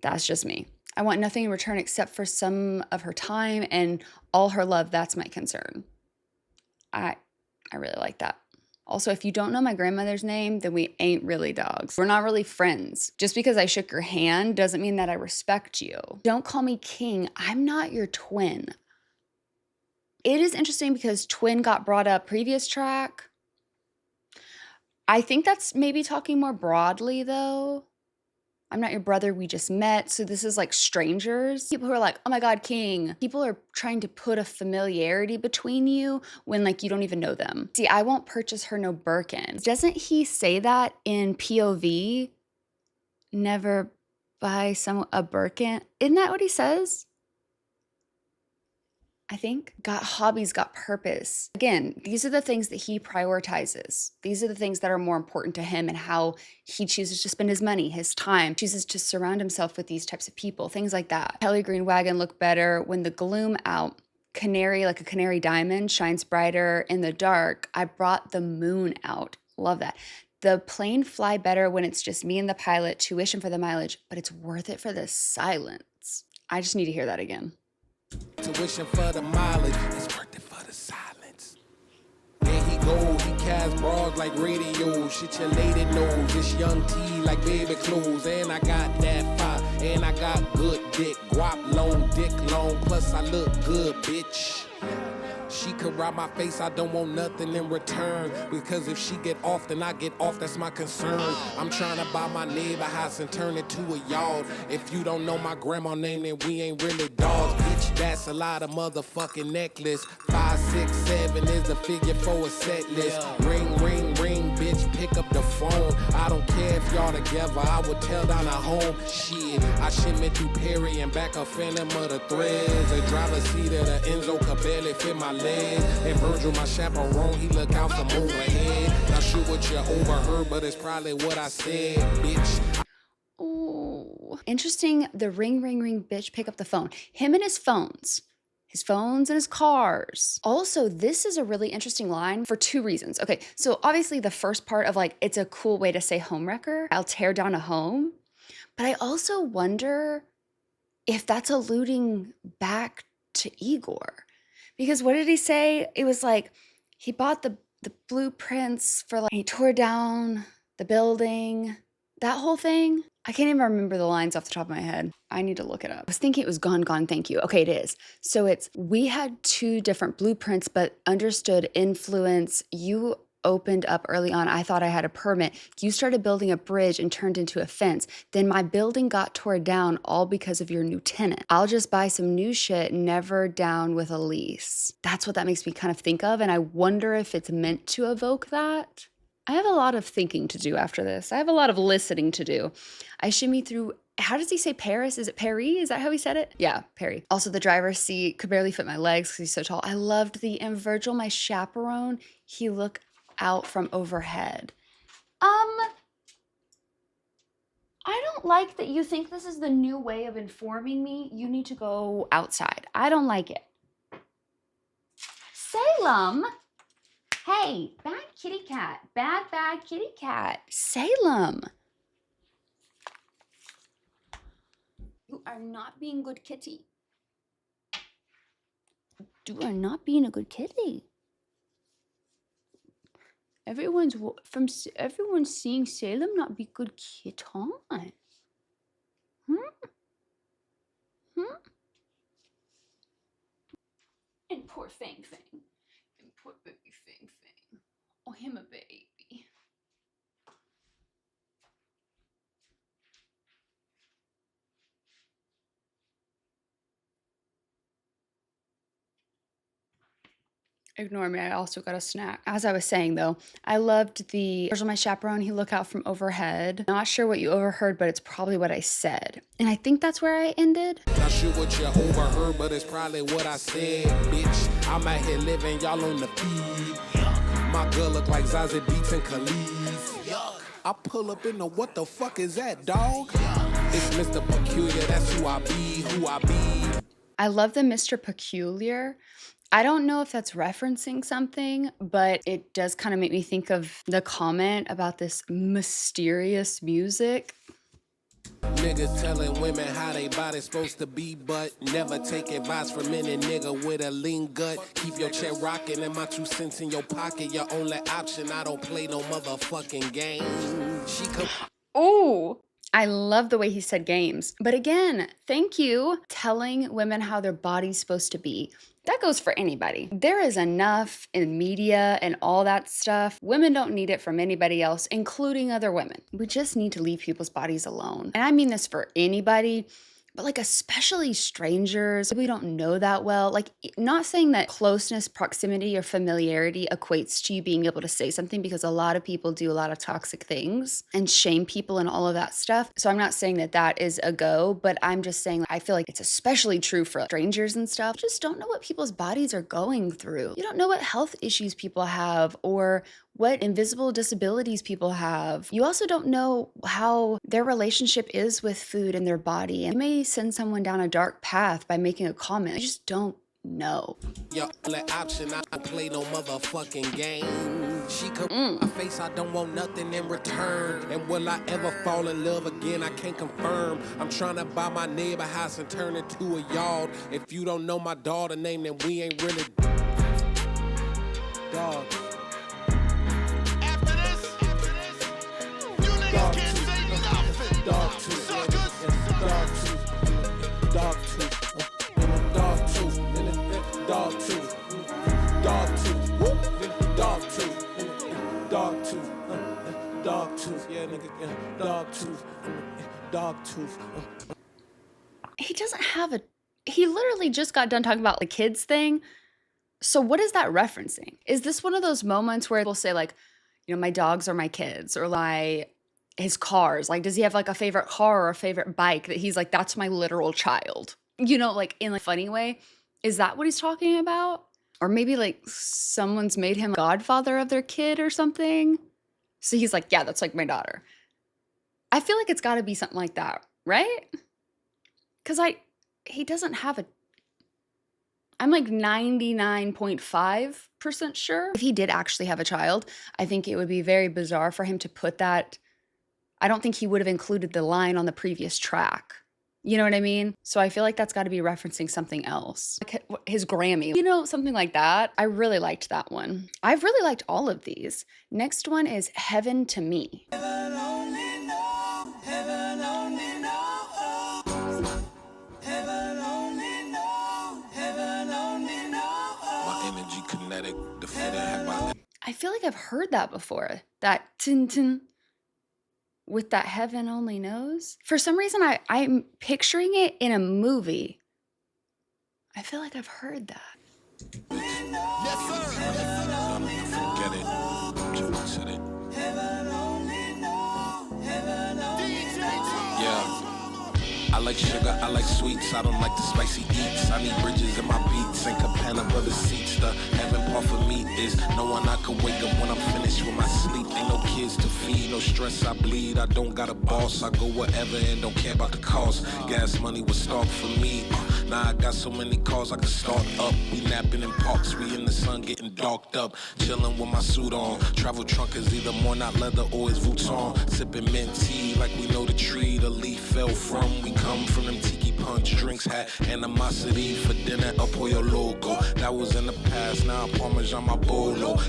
A: That's just me. I want nothing in return except for some of her time and all her love. That's my concern. I really like that. Also, if you don't know my grandmother's name, then we ain't really dogs. We're not really friends. Just because I shook your hand doesn't mean that I respect you. Don't call me king. I'm not your twin. It is interesting because twin got brought up previous track. I think that's maybe talking more broadly though. I'm not your brother, we just met. So this is like strangers. People who are like, oh my God, king. People are trying to put a familiarity between you when like you don't even know them. See, I won't purchase her no Birkin. Doesn't he say that in POV? Never buy a Birkin. Isn't that what he says? I think. Got hobbies, got purpose. Again, these are the things that he prioritizes. These are the things that are more important to him and how he chooses to spend his money, his time, chooses to surround himself with these types of people, things like that. Kelly Green Wagon looked better when the gloom out. Canary, like a canary diamond, shines brighter in the dark. I brought the moon out. Love that. The plane fly better when it's just me and the pilot, tuition for the mileage, but it's worth it for the silence. I just need to hear that again.
D: Tuition for the mileage, it's worth it for the silence. There he goes, he cast bras like radio. Shit your lady knows, it's young T like baby clothes. And I got that fire, and I got good dick. Guap long, dick long, plus I look good, bitch. She could rob my face, I don't want nothing in return. Because if she get off, then I get off, that's my concern. I'm trying to buy my neighbor house and turn it to a yard. If you don't know my grandma name, then we ain't really dogs, bitch. That's a lot of motherfucking necklace. 5, 6, 7 is the figure for a set list. Ring, ring, ring, bitch, pick up the phone. I don't care if y'all together, I would tell down a home. Shit, I shimmy through Perry and back a phantom of the threads. A driver's seat of the Enzo could barely fit my legs. And Virgil, my chaperone, he look out from overhead. Not sure what you overheard, but it's probably what I said, bitch.
A: Ooh. Interesting. The ring, ring, ring, bitch, pick up the phone. Him and his phones. His phones and his cars. Also, this is a really interesting line for two reasons. Okay, so obviously the first part of like, it's a cool way to say homewrecker. I'll tear down a home. But I also wonder if that's alluding back to Igor. Because what did he say? It was like, he bought the blueprints for like, he tore down the building, that whole thing. I can't even remember the lines off the top of my head. I need to look it up. I was thinking it was gone, gone, thank you. Okay, it is. So it's, we had 2 different blueprints, but understood influence. You opened up early on. I thought I had a permit. You started building a bridge and turned into a fence. Then my building got torn down all because of your new tenant. I'll just buy some new shit, never down with a lease. That's what that makes me kind of think of. And I wonder if it's meant to evoke that. I have a lot of thinking to do after this. I have a lot of listening to do. I shimmy through, how does he say Paris? Is it Paris? Is that how he said it? Yeah, Paris. Also, the driver's seat could barely fit my legs because he's so tall. I loved and Virgil, my chaperone, he looked out from overhead. I don't like that you think this is the new way of informing me. You need to go outside. I don't like it. Salem. Hey, bad kitty cat. Bad kitty cat. Salem. You are not being good kitty. You are not being a good kitty. Everyone's seeing Salem not be good kid, huh? And poor Fang. And poor baby Fang. Oh, him a baby. Ignore me, I also got a snack. As I was saying though, I loved the "Where's my chaperone? He look out from overhead." Not sure what you overheard, but it's probably what I said. And I think that's where I ended.
D: Not sure what you overheard, but it's probably what I said, bitch. I'm out here living, y'all on the feed. My girl look like Zazie Beetz and Khalees. I pull up in the what the fuck is that, dog? It's Mr. Peculiar, that's who I be.
A: I love the Mr. Peculiar. I don't know if that's referencing something, but it does kind of make me think of the comment about this mysterious music.
D: Niggas telling women how they body's supposed to be, but never take advice from any nigga with a lean gut. Keep your chair rocking and my 2 cents in your pocket. Your only option, I don't play no motherfucking game. She come.
A: Ooh, I love the way he said games. But again, thank you telling women how their body's supposed to be. That goes for anybody. There is enough in media and all that stuff. Women don't need it from anybody else, including other women. We just need to leave people's bodies alone. And I mean this for anybody, but like especially strangers we don't know that well. Like, not saying that closeness, proximity, or familiarity equates to you being able to say something, because a lot of people do a lot of toxic things and shame people and all of that stuff. So I'm not saying that that is a go, but I'm just saying I feel like it's especially true for strangers and stuff. You just don't know what people's bodies are going through. You don't know what health issues people have or what invisible disabilities people have. You also don't know how their relationship is with food and their body. And you may send someone down a dark path by making a comment. You just don't know.
D: Your only option, I don't play no motherfucking game. She come my face, I don't want nothing in return. And will I ever fall in love again? I can't confirm. I'm trying to buy my neighbor house and turn it to a yard. If you don't know my daughter name, then we ain't really dog.
A: He doesn't have a, he literally just got done talking about the kids thing. So what is that referencing? Is this one of those moments where we'll say like, you know, my dogs are my kids, or like his cars? Like, does he have like a favorite car or a favorite bike that he's like, that's my literal child? You know, like in a funny way. Is that what he's talking about? Or maybe like someone's made him godfather of their kid or something. So he's like, yeah, that's like my daughter. I feel like it's got to be something like that, right? Because he doesn't have a, I'm like 99.5% sure. If he did actually have a child, I think it would be very bizarre for him to put that. I don't think he would have included the line on the previous track. You know what I mean? So I feel like that's got to be referencing something else. Like his Grammy, you know, something like that. I really liked that one. I've really liked all of these. Next one is Heaven to Me.
B: Heaven only know, heaven only know, heaven only know, heaven only know.
D: My energy kinetic, the fit had my.
A: I feel like I've heard that before. That tin tin with that heaven only knows. For some reason, I'm picturing it in a movie. I feel like I've heard that.
B: Yes, sir.
D: Forget it. Just said it.
B: Heaven only know, heaven only know.
D: Yeah. I like sugar, I like sweets, I don't like the spicy eats. I need bridges in my beats and Cabana brother seats. The heaven part for me is knowing I can wake up when I'm finished with my sleep. Ain't no kids to feed, no stress, I bleed. I don't got a boss, I go wherever and don't care about the cost. Gas money was stock for me. Now I got so many cars I can start up. We napping in parks, we in the sun getting darked up. Chilling with my suit on. Travel trunk is either more not leather or it's Vuitton. Sipping mint tea like we know the tree the leaf fell from. We come from them tiki punch drinks, had animosity for dinner, a pollo loco. That was in the past, now Parmesan my bolo.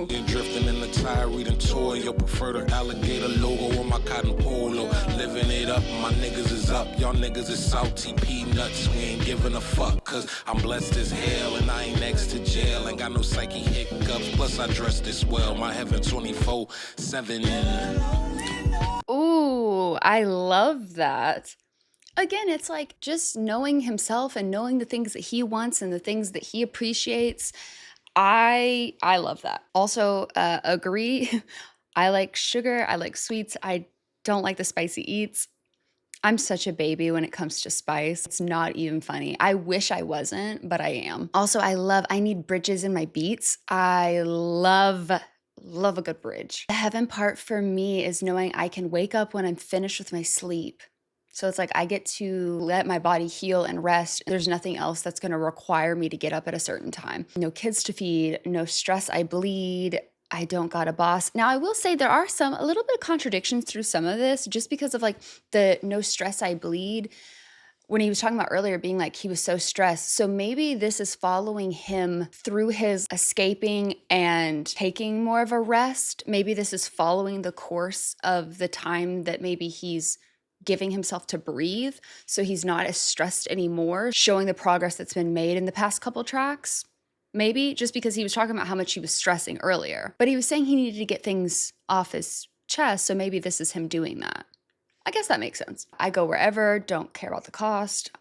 D: Been drifting in the tire, reading toy. Your preferred alligator logo on my cotton polo. Living it up, my niggas is up. Y'all niggas is salty peanuts. We ain't giving a fuck, cause I'm blessed as hell. And I ain't next to jail, ain't got no psyche hiccups. Plus I dress this well, my heaven 24/7.
A: Ooh, I love that. Again, it's like just knowing himself and knowing the things that he wants and the things that he appreciates. I love that. Also, agree. I like sugar. I like sweets. I don't like the spicy eats. I'm such a baby when it comes to spice. It's not even funny. I wish I wasn't, but I am. Also, I need bridges in my beats. I love a good bridge. The heaven part for me is knowing I can wake up when I'm finished with my sleep. So it's like I get to let my body heal and rest. There's nothing else that's going to require me to get up at a certain time. No kids to feed, no stress I bleed. I don't got a boss. Now, I will say there are a little bit of contradictions through some of this just because of like the no stress I bleed. When he was talking about earlier being like he was so stressed. So maybe this is following him through his escaping and taking more of a rest. Maybe this is following the course of the time that maybe he's giving himself to breathe. So he's not as stressed anymore, showing the progress that's been made in the past couple tracks. Maybe just because he was talking about how much he was stressing earlier. But he was saying he needed to get things off his chest. So maybe this is him doing that. I guess that makes sense. I go wherever, don't care about the cost.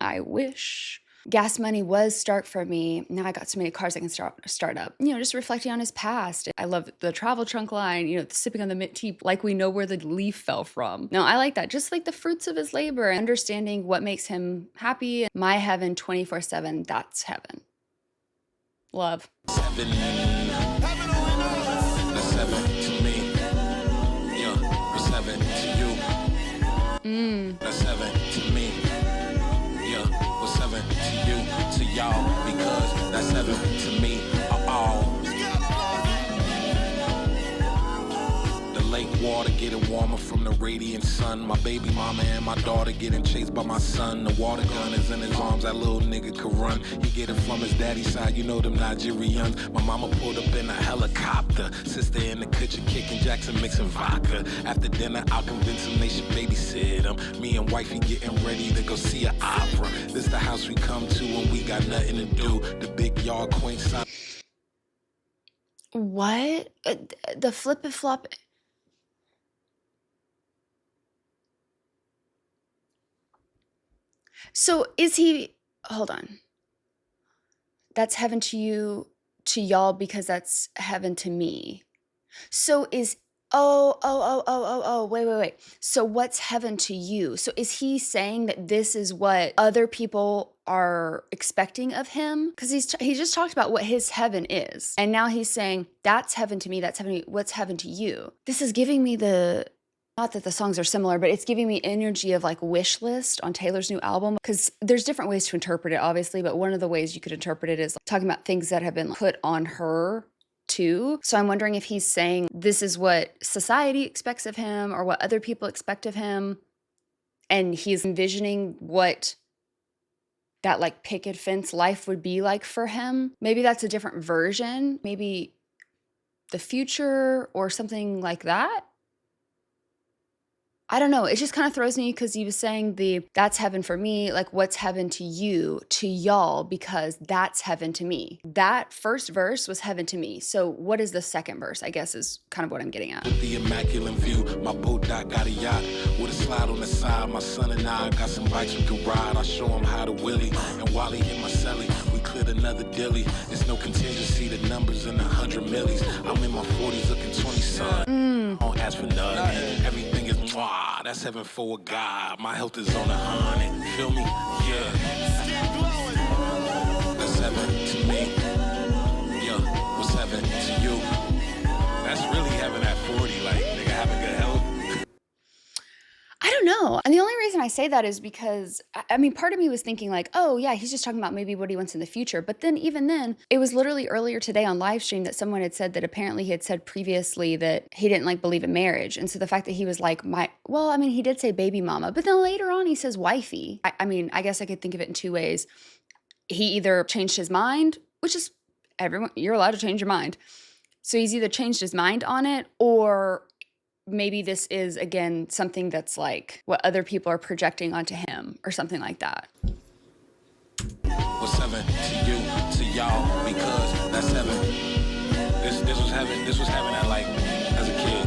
A: I wish. Gas money was start for me. Now I got so many cars I can start up. You know, just reflecting on his past. I love the travel trunk line, you know, sipping on the mint tea like we know where the leaf fell from. No, I like that. Just like the fruits of his labor, understanding what makes him happy. My heaven 24/7, that's heaven. Love.
D: Seven. That's seven to me. Yeah, that's seven to you. That's seven to me. Yeah, what's seven to you, to y'all, because that's seven to me. The lake water getting warmer from the radiant sun. My baby mama and my daughter getting chased by my son. The water gun is in his arms, that little nigga could run. He get it from his daddy's side, you know them Nigerians. My mama pulled up in a helicopter. Sister in the kitchen kicking Jackson mixing vodka. After dinner, I'll convince him they should babysit him. Me and wifey getting ready to go see an opera. This the house we come to when we got nothing to do. The big yard quaint side.
A: What? The flip and flop. So is he, hold on. That's heaven to you, to y'all, because that's heaven to me. So is, wait. So what's heaven to you? So is he saying that this is what other people are expecting of him? Because he just talked about what his heaven is. And now he's saying, that's heaven to me, that's heaven to me. What's heaven to you? This is giving me not that the songs are similar, but it's giving me energy of like wish list on Taylor's new album. Because there's different ways to interpret it, obviously, but one of the ways you could interpret it is like talking about things that have been put on her too. So I'm wondering if he's saying this is what society expects of him or what other people expect of him. And he's envisioning what that like picket fence life would be like for him. Maybe that's a different version. Maybe the future or something like that. I don't know. It just kind of throws me because he was saying that's heaven for me. Like, what's heaven to you, to y'all, because that's heaven to me. That first verse was heaven to me. So what is the second verse, I guess, is kind of what I'm getting at.
D: With the immaculate view, my boat dock got a yacht with a slide on the side. My son and I got some bikes we can ride. I show him how to willy. And while he hit my celly, we cleared another dilly. It's no contingency, the numbers in 100 millis. I'm in my 40s looking 20, son. I don't ask for nothing. Everything is mwah. That's heaven for a God. My health is on 100. Feel me? Yeah. That's heaven to me. Yeah. What's heaven to you? That's really heaven at 40. Like, nigga having good health.
A: I don't know. And the only reason I say that is because, I mean, part of me was thinking like, oh yeah, he's just talking about maybe what he wants in the future. But then even then, it was literally earlier today on live stream that someone had said that apparently he had said previously that he didn't like believe in marriage. And so the fact that he was like, he did say baby mama, but then later on he says wifey. I mean, I guess I could think of it in two ways. He either changed his mind, which is everyone, you're allowed to change your mind. So he's either changed his mind on it, or maybe this is, again, something that's like what other people are projecting onto him or something like that.
D: What's heaven to you, to y'all, because that's heaven. This was heaven. This was heaven at like, as a kid.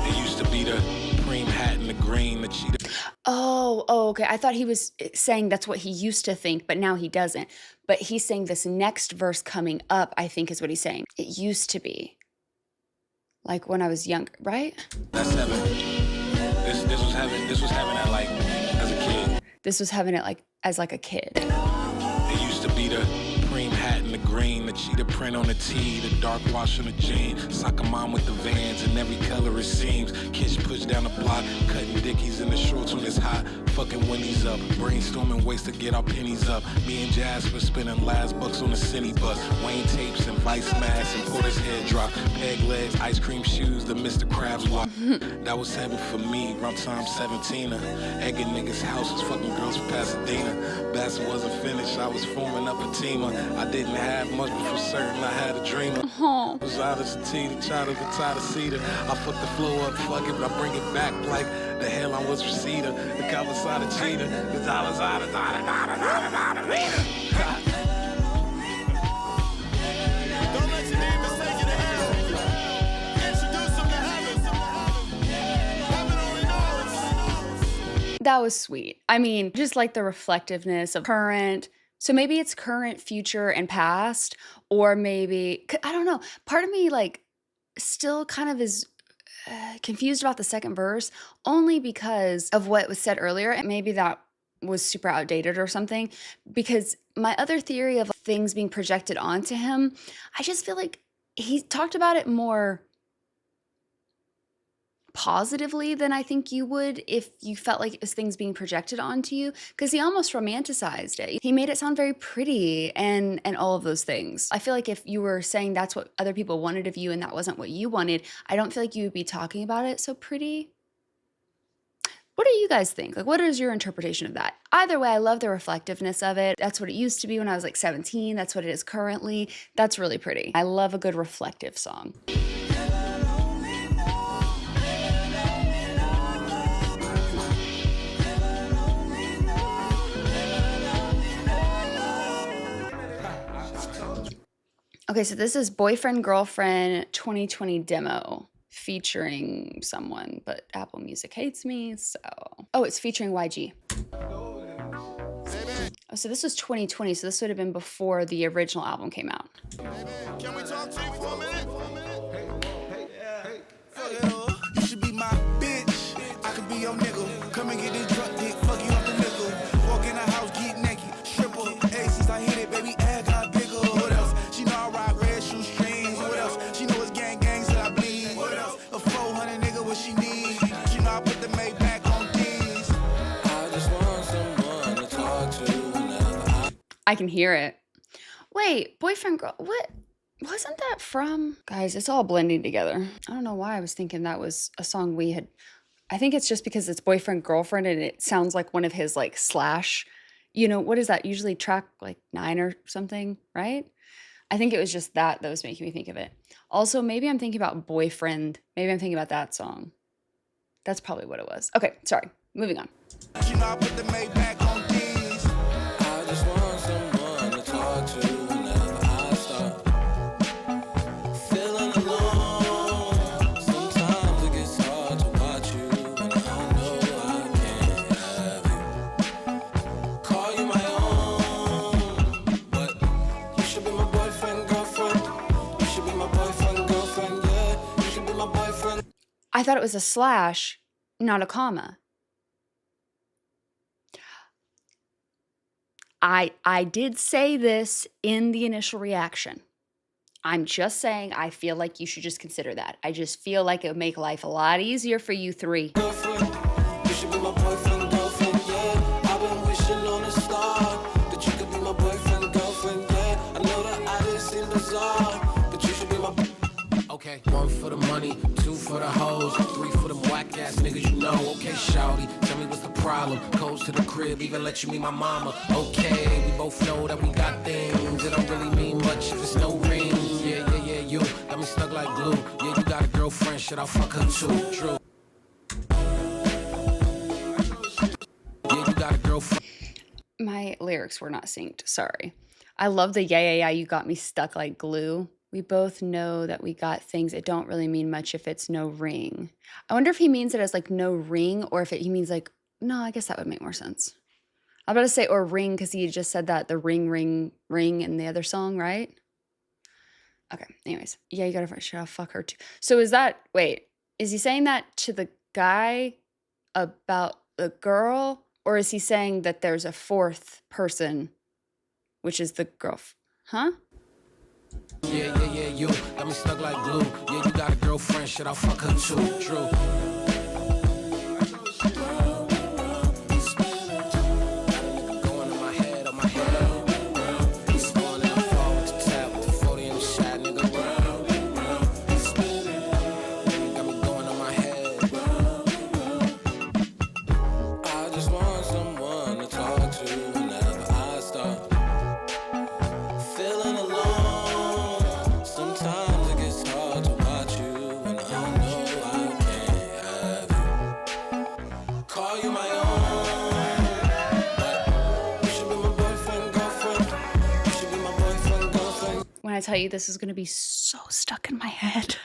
D: It used to be the cream hat and the green, the cheetah.
A: Oh, okay. I thought he was saying that's what he used to think, but now he doesn't. But he's saying this next verse coming up, I think is what he's saying. It used to be. Like when I was younger, right?
D: That's heaven. This was heaven. This was heaven at like as a kid.
A: This was having it like as like a kid.
D: It used to be the cream hat and the green, the cheetah print on the tee, the dark wash on the jean, soccer mom with the Vans in every color it seems. Kids push down the block, cutting dickies in the shorts when it's hot, fucking Winnie's up, brainstorming ways to get our pennies up. Me and Jasper spending last bucks on the cine bus, Wayne tapes and Vice masks and Porter's head drop, peg legs, ice cream shoes, the Mr. Krabs walk. That was heaven for me, round time 17. Egging niggas' houses, fucking girls from Pasadena. Bassett wasn't finished, I was forming up a team. I didn't have much, but for certain I had a dream.
A: Oh.
D: Was out of sativa, child of the tide of cedar. I fucked the flow up, fuck it, but I bring it back like the hell I was Reseda. The cover side of cheetah, the dollars out of
B: Don't let your neighbors take you to heaven. Introduce them to heaven. Heaven only knows.
A: That was sweet. I mean, just like the reflectiveness of current. So maybe it's current, future, and past, or maybe, I don't know. Part of me like still kind of is confused about the second verse only because of what was said earlier. And maybe that was super outdated or something. Because my other theory of things being projected onto him, I just feel like he talked about it more positively than I think you would if you felt like it was things being projected onto you, because he almost romanticized it. He made it sound very pretty and all of those things. I feel like if you were saying that's what other people wanted of you and that wasn't what you wanted, I don't feel like you would be talking about it so pretty. What do you guys think? Like, what is your interpretation of that? Either way, I love the reflectiveness of it. That's what it used to be when I was like 17. That's what it is currently. That's really pretty. I love a good reflective song. Okay, so this is Boyfriend Girlfriend 2020 demo featuring someone, but Apple Music hates me, so... Oh, it's featuring YG. Oh, so this was 2020, so this would have been before the original album came out.
B: Can we talk to you for a minute?
E: You should be my bitch. I could be your nigga. Come and get this drunk dick, fuck you up the nickel. Walk in the house, get naked. Triple A since I hit it, baby, ass got bigger. What else? She know I rock red shoestrings. What else? She know it's gang till I bleed. What else? A 400 nigga, what she need? She know I put the Maybach on these.
C: I just want someone to talk to whenever
A: I can hear it. Wait, Boyfriend Girl... What? Wasn't that from... Guys, it's all blending together. I don't know why I was thinking that was a song we had... I think it's just because it's Boyfriend Girlfriend and it sounds like one of his like slash... You know, what is that? Usually track like 9 or something, right? I think it was just that was making me think of it. Also, maybe I'm thinking about Boyfriend. Maybe I'm thinking about that song. That's probably what it was. Okay, sorry. Moving on.
E: She know I put the Maybach on these.
C: I just want someone to talk to whenever I start feeling alone. Sometimes it gets hard to watch you when I know I can't have you. Call you my own, but you should be my boyfriend, girlfriend. You should be my boyfriend, girlfriend, yeah. You should be my boyfriend.
A: I thought it was a slash, not a comma. I did say this in the initial reaction. I'm just saying I feel like you should just consider that. I just feel like it would make life a lot easier for you three.
C: Girlfriend, you should be my boyfriend, girlfriend, yeah. I've been wishing on a star that you could be my boyfriend, girlfriend, yeah. I know that I didn't seem bizarre, but you should be my.
D: Okay, 1 for the money, 2 for the hoes, 3 for them whack ass niggas you know. Okay, shawty, tell me what's the problem. Codes to the crib, even let you meet my mama. Okay, we both know that we got things. It don't really mean much if it's no ring. Yeah, you got me stuck like glue. Yeah, you got a girlfriend, shit, I'll fuck her too. True. Yeah, you got a girlfriend.
A: My lyrics were not synced, sorry. I love the yeah, you got me stuck like glue. We both know that we got things. It don't really mean much if it's no ring. I wonder if he means it as like no ring or if he means like No, I guess that would make more sense. I was about to say or ring because he just said that the ring, ring, ring in the other song, right? Okay. Anyways, yeah, you gotta should I fuck her too. So is that wait? Is he saying that to the guy about the girl, or is he saying that there's a fourth person, which is the girl? Huh?
D: Yeah, you got me stuck like glue. Yeah, you got a girlfriend, shit, I'll fuck her too. True. Going in my head, on my head. He's falling in the fall with the tap, with the 40 in the shot, nigga. Got me going on my head. I just want someone to talk to whenever I start feeling alone. Sometimes it gets hard to watch you when I know I can't have you. Call you my own, but you should be my boyfriend, girlfriend. You should be my boyfriend, girlfriend.
A: When I tell you this is gonna be so stuck in my head,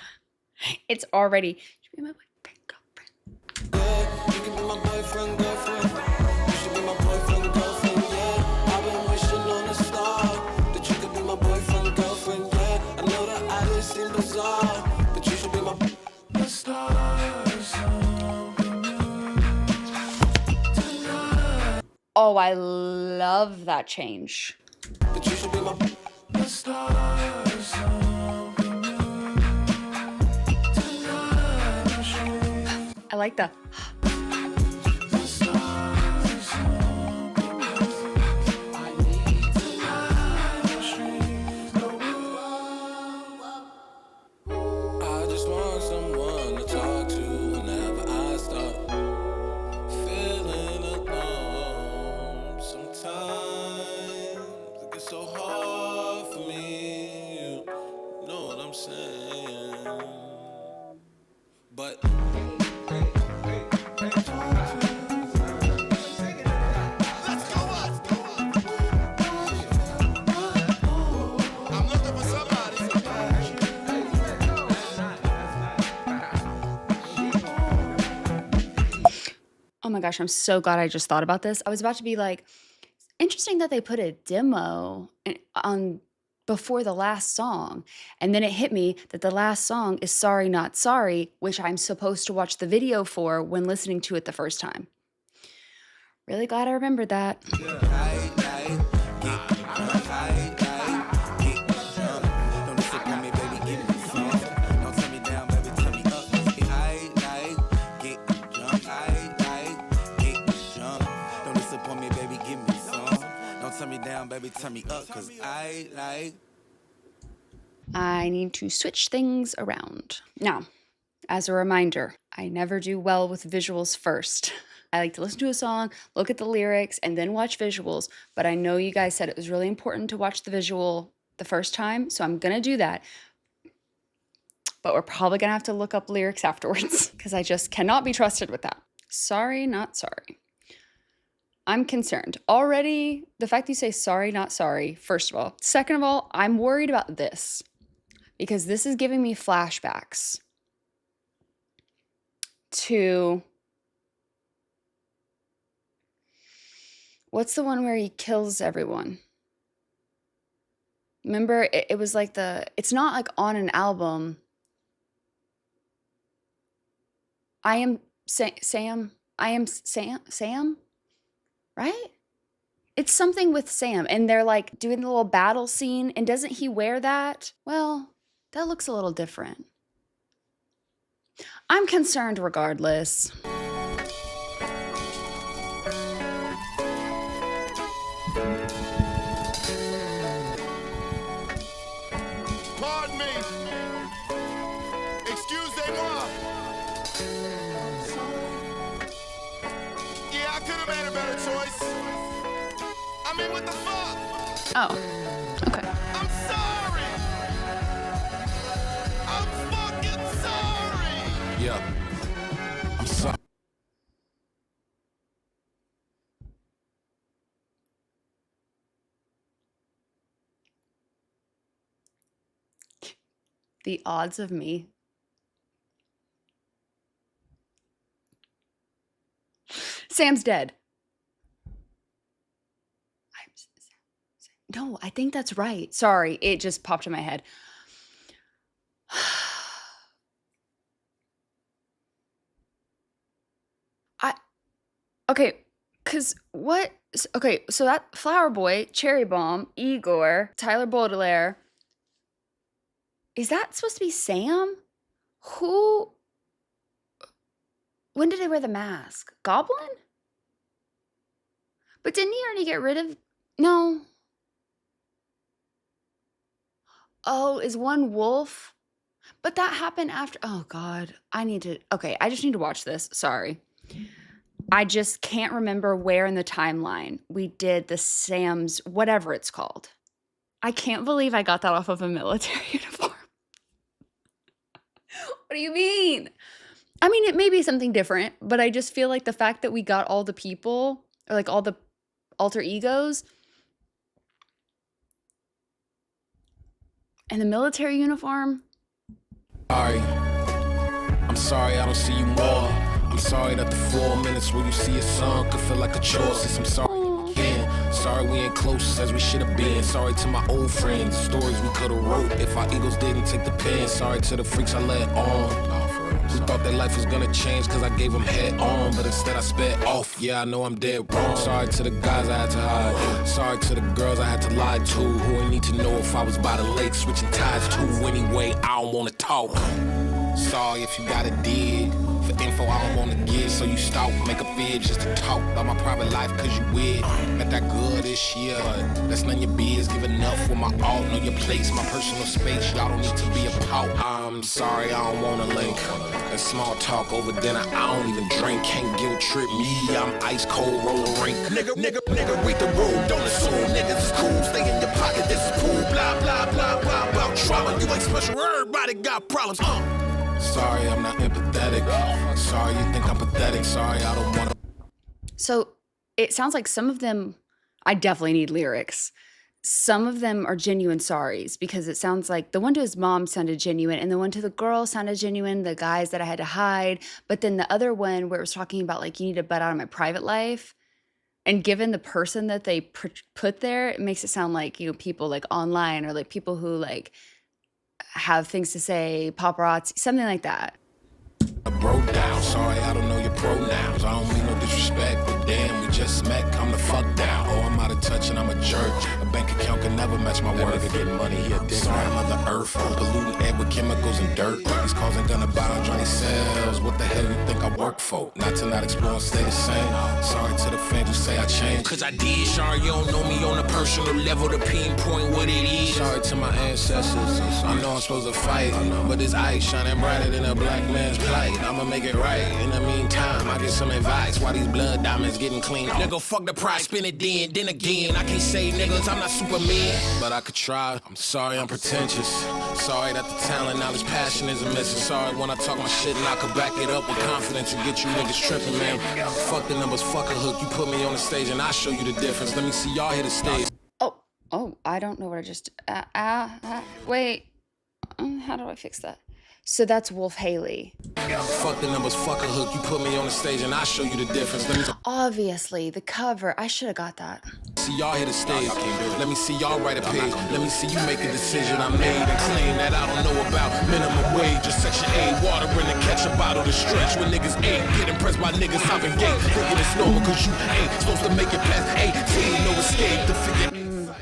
A: it's already. Should be my boyfriend, girlfriend.
D: Yeah, you can be my boyfriend, girlfriend. You should be my boyfriend, girlfriend, yeah. I've been wishing on a star that you could be my boyfriend, girlfriend, yeah. I know that I didn't seem bizarre, but you should be my
A: Oh, I love that change.
D: but you should be my
A: I like the.
D: I just want someone to talk to whenever I start feeling alone. Sometimes it gets so hard for me. You know what I'm saying? But
B: Let's go up. I'm looking for somebody.
A: Oh my gosh, I'm so glad I just thought about this. I was about to be like, interesting that they put a demo on before the last song. And then it hit me that the last song is Sorry Not Sorry, which I'm supposed to watch the video for when listening to it the first time. Really glad I remembered that.
E: Baby, turn me up, cause I like.
A: I need to switch things around. Now, as a reminder, I never do well with visuals first. I like to listen to a song, look at the lyrics, and then watch visuals, but I know you guys said it was really important to watch the visual the first time, so I'm gonna do that. But we're probably gonna have to look up lyrics afterwards, because I just cannot be trusted with that. Sorry, not sorry. I'm concerned. Already, the fact that you say sorry, not sorry, first of all. Second of all, I'm worried about this because this is giving me flashbacks to, what's the one where he kills everyone? Remember, it was like it's not like on an album. I am Sam, right? It's something with Sam, and they're like doing the little battle scene, and doesn't he wear that? Well, that looks a little different. I'm concerned regardless.
B: Pardon me. Excusez-moi. Yeah, I could have made a better choice. I mean, what the fuck?
A: Oh, okay.
B: I'm sorry. I'm fucking sorry.
D: yeah. I'm sorry.
A: The odds of me Sam's dead. No, I think that's right. Sorry, it just popped in my head. Okay, because what? Okay, so that Flower Boy, Cherry Bomb, Igor, Tyler Baudelaire, is that supposed to be Sam? Who? When did they wear the mask? Goblin? But didn't he already get rid of? No. Oh, is one wolf? But that happened after. Oh, God. Okay, I just need to watch this. Sorry. I just can't remember where in the timeline we did the Sam's, whatever it's called. I can't believe I got that off of a military uniform. What do you mean? I mean, it may be something different, but I just feel like the fact that we got all the people, or like all the alter egos, and the military uniform.
D: I'm sorry I don't see you more. I'm sorry that the 4 minutes where you see a song could feel like a chore. Since I'm sorry again. Sorry we ain't close as we should have been. Sorry to my old friends, stories we could have wrote if our egos didn't take the pen. Sorry to the freaks I let on. Who thought their life was gonna change cause I gave them head on, but instead I sped off. Yeah, I know I'm dead wrong. Sorry to the guys I had to hide. Sorry to the girls I had to lie to, who ain't need to know if I was by the lake switching ties to. Anyway, I don't wanna talk. Sorry if you gotta dig for info I don't wanna give, so you stalk, make a fib just to talk about my private life cause you weird. Got that good this year, but that's none of your biz. Give enough with my alt, know your place, my personal space. Y'all don't need to be a pout. I'm sorry, I don't wanna link. That small talk over dinner, I don't even drink. Can't guilt trip me, I'm ice cold roller rink. Nigga, read the room, don't assume niggas is cool. Stay in your pocket, this is cool. Blah, blah, blah, blah, about trauma. You ain't special, everybody got problems. Sorry, I'm not empathetic. Sorry, you think I'm pathetic. Sorry, I don't want to.
A: So it sounds like some of them, I definitely need lyrics. Some of them are genuine sorries because it sounds like the one to his mom sounded genuine and the one to the girl sounded genuine, the guys that I had to hide. But then the other one where it was talking about like, you need to butt out of my private life. And given the person that they put there, it makes it sound like, you know, people like online or like people who like have things to say, paparazzi, something like that.
D: I broke down, sorry, I don't know your pronouns. I don't mean no disrespect, but damn, we just met, come the fuck down. Oh, I'm out of touch and I'm a jerk. A bank account can never match my word. Nigga getting money, he a dick. Sorry, Mother Earth, I'm polluting air with chemicals and dirt. These cars ain't gonna buy on Johnny Sales. What the hell you think I work for? Not to not explore and stay the same. Sorry to the fans who say I changed. Cause I did, sorry you don't know me on a personal level to pinpoint what it is. Sorry to my ancestors, I know I'm supposed to fight, but this ice shining brighter than a black man's plight. I'ma make it right. In the meantime, I get some advice. Why these blood diamonds getting clean? Nigga, fuck the price, spin it then again. I can't say niggas, I'm not Superman, but I could try. I'm sorry, I'm pretentious. Sorry that the talent, knowledge, passion isn't missing. Sorry when I talk my shit and I could back it up with confidence and get you niggas tripping, man. Fuck the numbers, fuck a hook. You put me on the stage and I show you the difference. Let me see y'all hit the stage.
A: Oh, I don't know what I just. Wait. How do I fix that? So that's Wolf Haley.
D: Fuck the numbers, fuck a hook. You put me on the stage and I show you the difference. Let me
A: Obviously, the cover. I should have got that.
D: see y'all hit the stage. Let me see y'all write a page. Let me see you make a decision I made and claim that I don't know about minimum wage or Section 8. Water in the ketchup bottle to stretch when niggas ain't. Get impressed by niggas hopping gate. Thinking it's normal cause you ain't supposed to make it past 18. No escape to figure.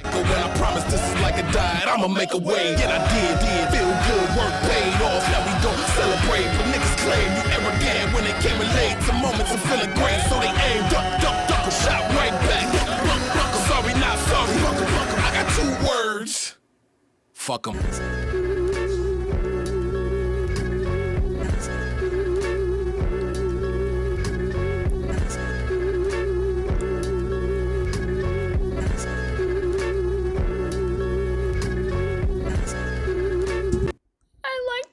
D: But when I promise this is like a diet, I'ma make a way. And I did. Feel good, work paid off. Now we gon' celebrate. But niggas claim you arrogant when they came relate to moments of feeling great. So they aim, duck, a shot right back. Sorry, not sorry. I got 2 words. Fuck 'em.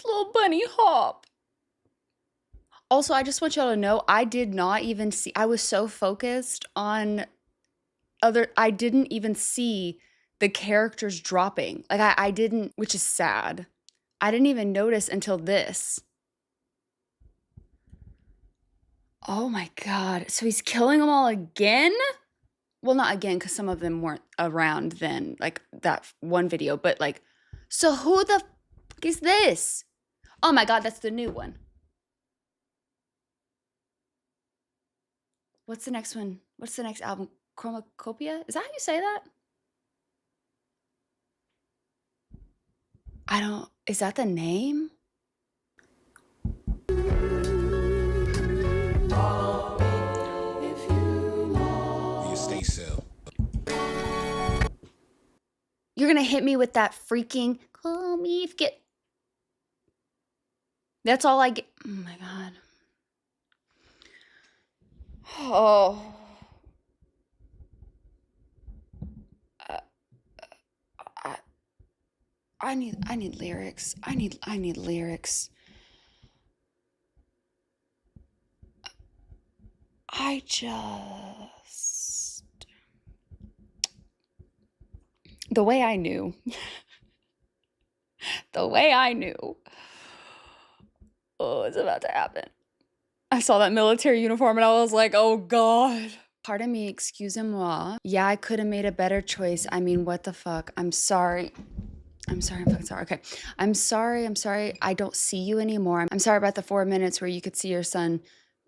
A: Little bunny hop. Also, I just want y'all to know, I did not even see, I was so focused on I didn't even see the characters dropping. Like I didn't, which is sad. I didn't even notice until this. Oh my God. So he's killing them all again? Well, not again, because some of them weren't around then, like that one video, but like, so who the fuck is this? Oh my God, that's the new one. What's the next one? What's the next album? Chromacopia? Is that how you say that? I don't, is that the name?
D: You stay still.
A: You're gonna hit me with that freaking call me if you get. That's all I get. Oh my God. Oh. I need lyrics. I need lyrics. I just, the way I knew. The way I knew. Oh, it's about to happen. I saw that military uniform and I was like, oh God. Pardon me, excusez-moi. Yeah, I could have made a better choice. I mean, what the fuck? I'm sorry. I'm fucking sorry. Okay. I'm sorry. I don't see you anymore. I'm sorry about the 4 minutes where you could see your son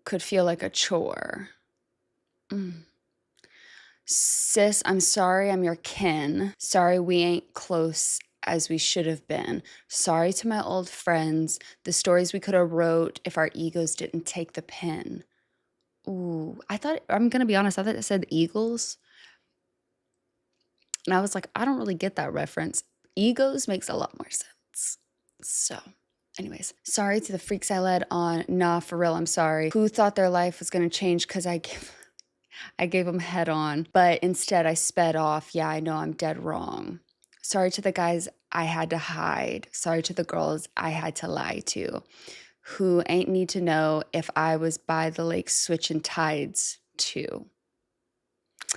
A: could feel like a chore. Sis, I'm sorry I'm your kin. Sorry we ain't close as we should have been. Sorry to my old friends. The stories we could have wrote if our egos didn't take the pen. Ooh, I'm gonna be honest, I thought it said Eagles. And I was like, I don't really get that reference. Egos makes a lot more sense. So, anyways, sorry to the freaks I led on. Nah, for real, I'm sorry. Who thought their life was gonna change because I gave them head on, but instead I sped off. Yeah, I know I'm dead wrong. Sorry to the guys I had to hide. Sorry to the girls I had to lie to, who ain't need to know if I was by the lake switching tides too.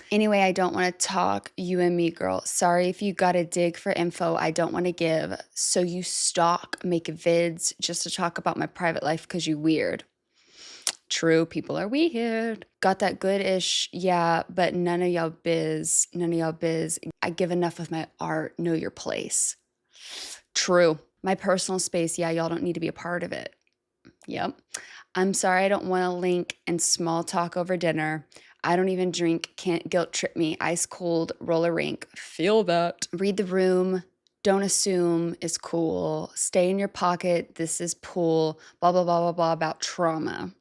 A: Anyway, I don't want to talk, you and me, girl. Sorry if you got to dig for info I don't want to give. So you stalk, make vids just to talk about my private life because you weird. True, people are weird. Got that good-ish, yeah, but none of y'all biz. I give enough of my art, know your place. True. My personal space, yeah, y'all don't need to be a part of it. Yep. I'm sorry I don't want to link and small talk over dinner. I don't even drink, can't guilt trip me. Ice cold, roller rink. Feel that. Read the room. Don't assume is cool. Stay in your pocket. This is pool. Blah, blah, blah, blah, blah about trauma.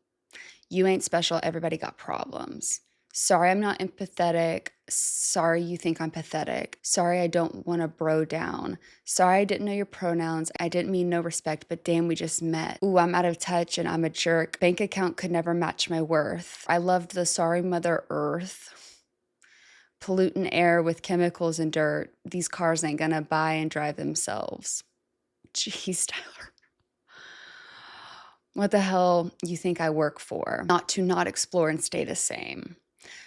A: You ain't special. Everybody got problems. Sorry I'm not empathetic. Sorry you think I'm pathetic. Sorry I don't want to bro down. Sorry I didn't know your pronouns. I didn't mean no respect, but damn, we just met. Ooh, I'm out of touch and I'm a jerk. Bank account could never match my worth. I loved the sorry Mother Earth. Polluting air with chemicals and dirt. These cars ain't gonna buy and drive themselves. Jeez, Tyler. What the hell you think I work for? Not to not explore and stay the same.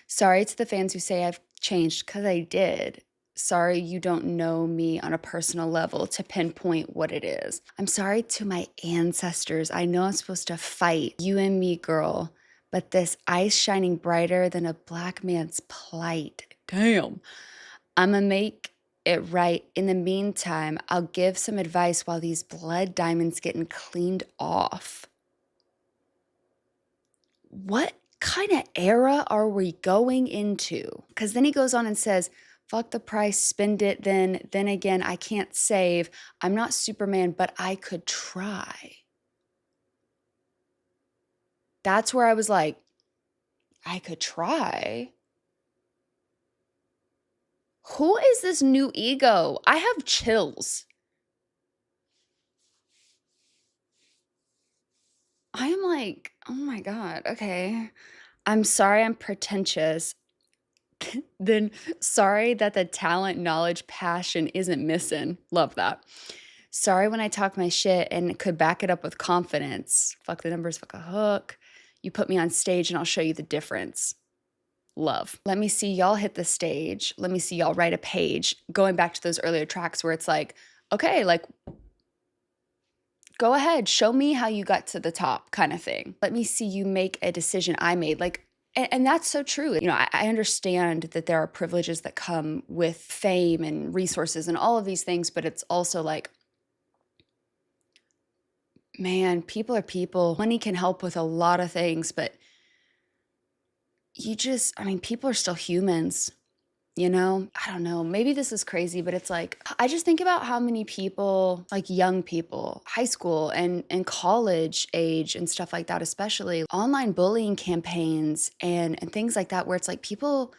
A: Sorry to the fans who say I've changed, because I did. Sorry you don't know me on a personal level to pinpoint what it is. I'm sorry to my ancestors. I know I'm supposed to fight, you and me, girl, but this ice shining brighter than a black man's plight. Damn. I'ma make it right. In the meantime, I'll give some advice while these blood diamonds getting cleaned off. What kind of era are we going into? Because then he goes on and says, fuck the price, spend it, then again, I can't save. I'm not Superman, but I could try. That's where I was like, I could try. Who is this new ego? I have chills. I am like, oh my God, okay. I'm sorry I'm pretentious. Then sorry that the talent, knowledge, passion isn't missing. Love that. Sorry when I talk my shit and could back it up with confidence. Fuck the numbers, fuck a hook. You put me on stage and I'll show you the difference. Love. Let me see y'all hit the stage. Let me see y'all write a page. Going back to those earlier tracks where it's like, okay, like, Go ahead, show me how you got to the top kind of thing. Let me see you make a decision I made. Like, and that's so true. You know, I understand that there are privileges that come with fame and resources and all of these things, but it's also like, man, people are people. Money can help with a lot of things, but I mean, people are still humans, you know? I don't know. Maybe this is crazy, but it's like, I just think about how many people, like young people, high school and college age and stuff like that, especially online bullying campaigns and things like that, where it's like people,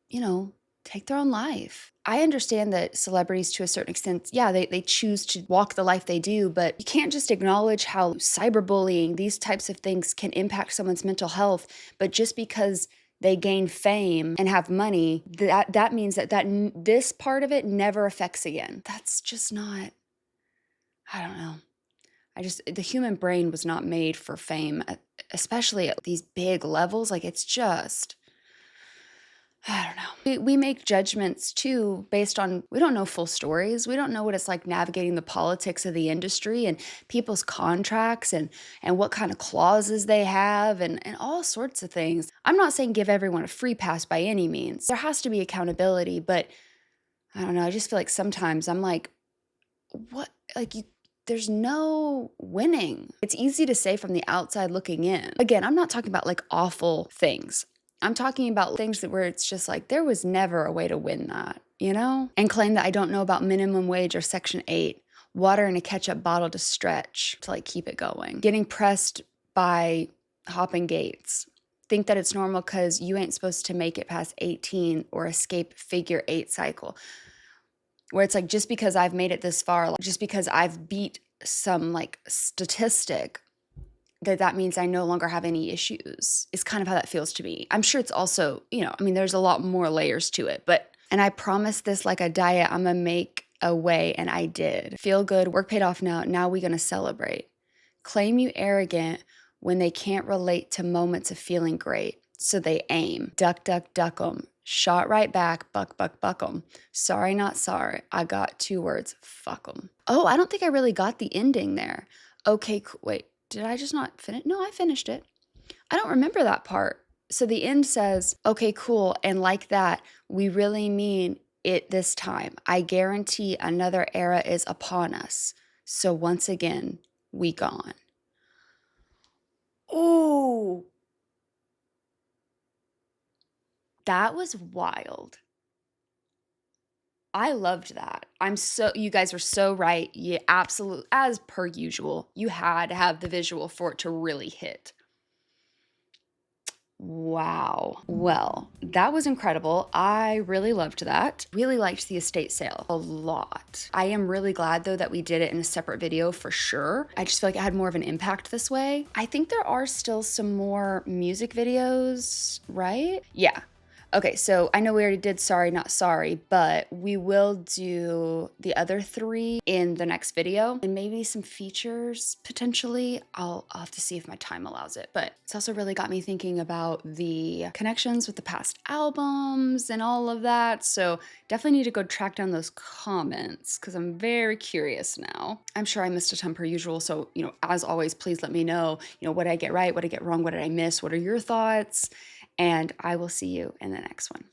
A: you know, take their own life. I understand that celebrities, to a certain extent, yeah, they choose to walk the life they do, but you can't just acknowledge how cyberbullying, these types of things can impact someone's mental health, but just because they gain fame and have money, that means that this part of it never affects again. That's just not, I don't know. The human brain was not made for fame, especially at these big levels. Like, it's just, I don't know. We make judgments too based on, we don't know full stories. We don't know what it's like navigating the politics of the industry and people's contracts and what kind of clauses they have and all sorts of things. I'm not saying give everyone a free pass by any means. There has to be accountability, but I don't know. I just feel like sometimes I'm like, what? Like, there's no winning. It's easy to say from the outside looking in. Again, I'm not talking about like awful things. I'm talking about things where it's just like, there was never a way to win that, you know? And claim that I don't know about minimum wage or Section 8, water in a ketchup bottle to stretch, to like keep it going. Getting pressed by hopping gates. Think that it's normal because you ain't supposed to make it past 18 or escape figure 8 cycle. Where it's like, just because I've made it this far, like, just because I've beat some like statistic, that means I no longer have any issues, is kind of how that feels to me. I'm sure it's also, you know, I mean, there's a lot more layers to it, and I promised this like a diet, I'm gonna make a way, and I did. Feel good, work paid off now we gonna celebrate. Claim you arrogant when they can't relate to moments of feeling great, so they aim. Duck, duck, duck 'em. Shot right back, buck, buck, buck 'em. Sorry, not sorry. I got 2 words, fuck 'em. Oh, I don't think I really got the ending there. Okay, wait. Did I just not finish? No, I finished it. I don't remember that part. So the end says, okay, cool. And like that, we really mean it this time. I guarantee another era is upon us. So once again, we gone. Oh, that was wild. I loved that. You guys were so right. Yeah, absolutely. As per usual, you had to have the visual for it to really hit. Wow. Well, that was incredible. I really loved that. Really liked the estate sale a lot. I am really glad though that we did it in a separate video for sure. I just feel like it had more of an impact this way. I think there are still some more music videos, right? Yeah. Okay, so I know we already did Sorry Not Sorry, but we will do the other 3 in the next video and maybe some features potentially. I'll have to see if my time allows it, but it's also really got me thinking about the connections with the past albums and all of that. So definitely need to go track down those comments because I'm very curious now. I'm sure I missed a ton per usual. So, you know, as always, please let me know, you know, what did I get right? What did I get wrong? What did I miss? What are your thoughts? And I will see you in the next one.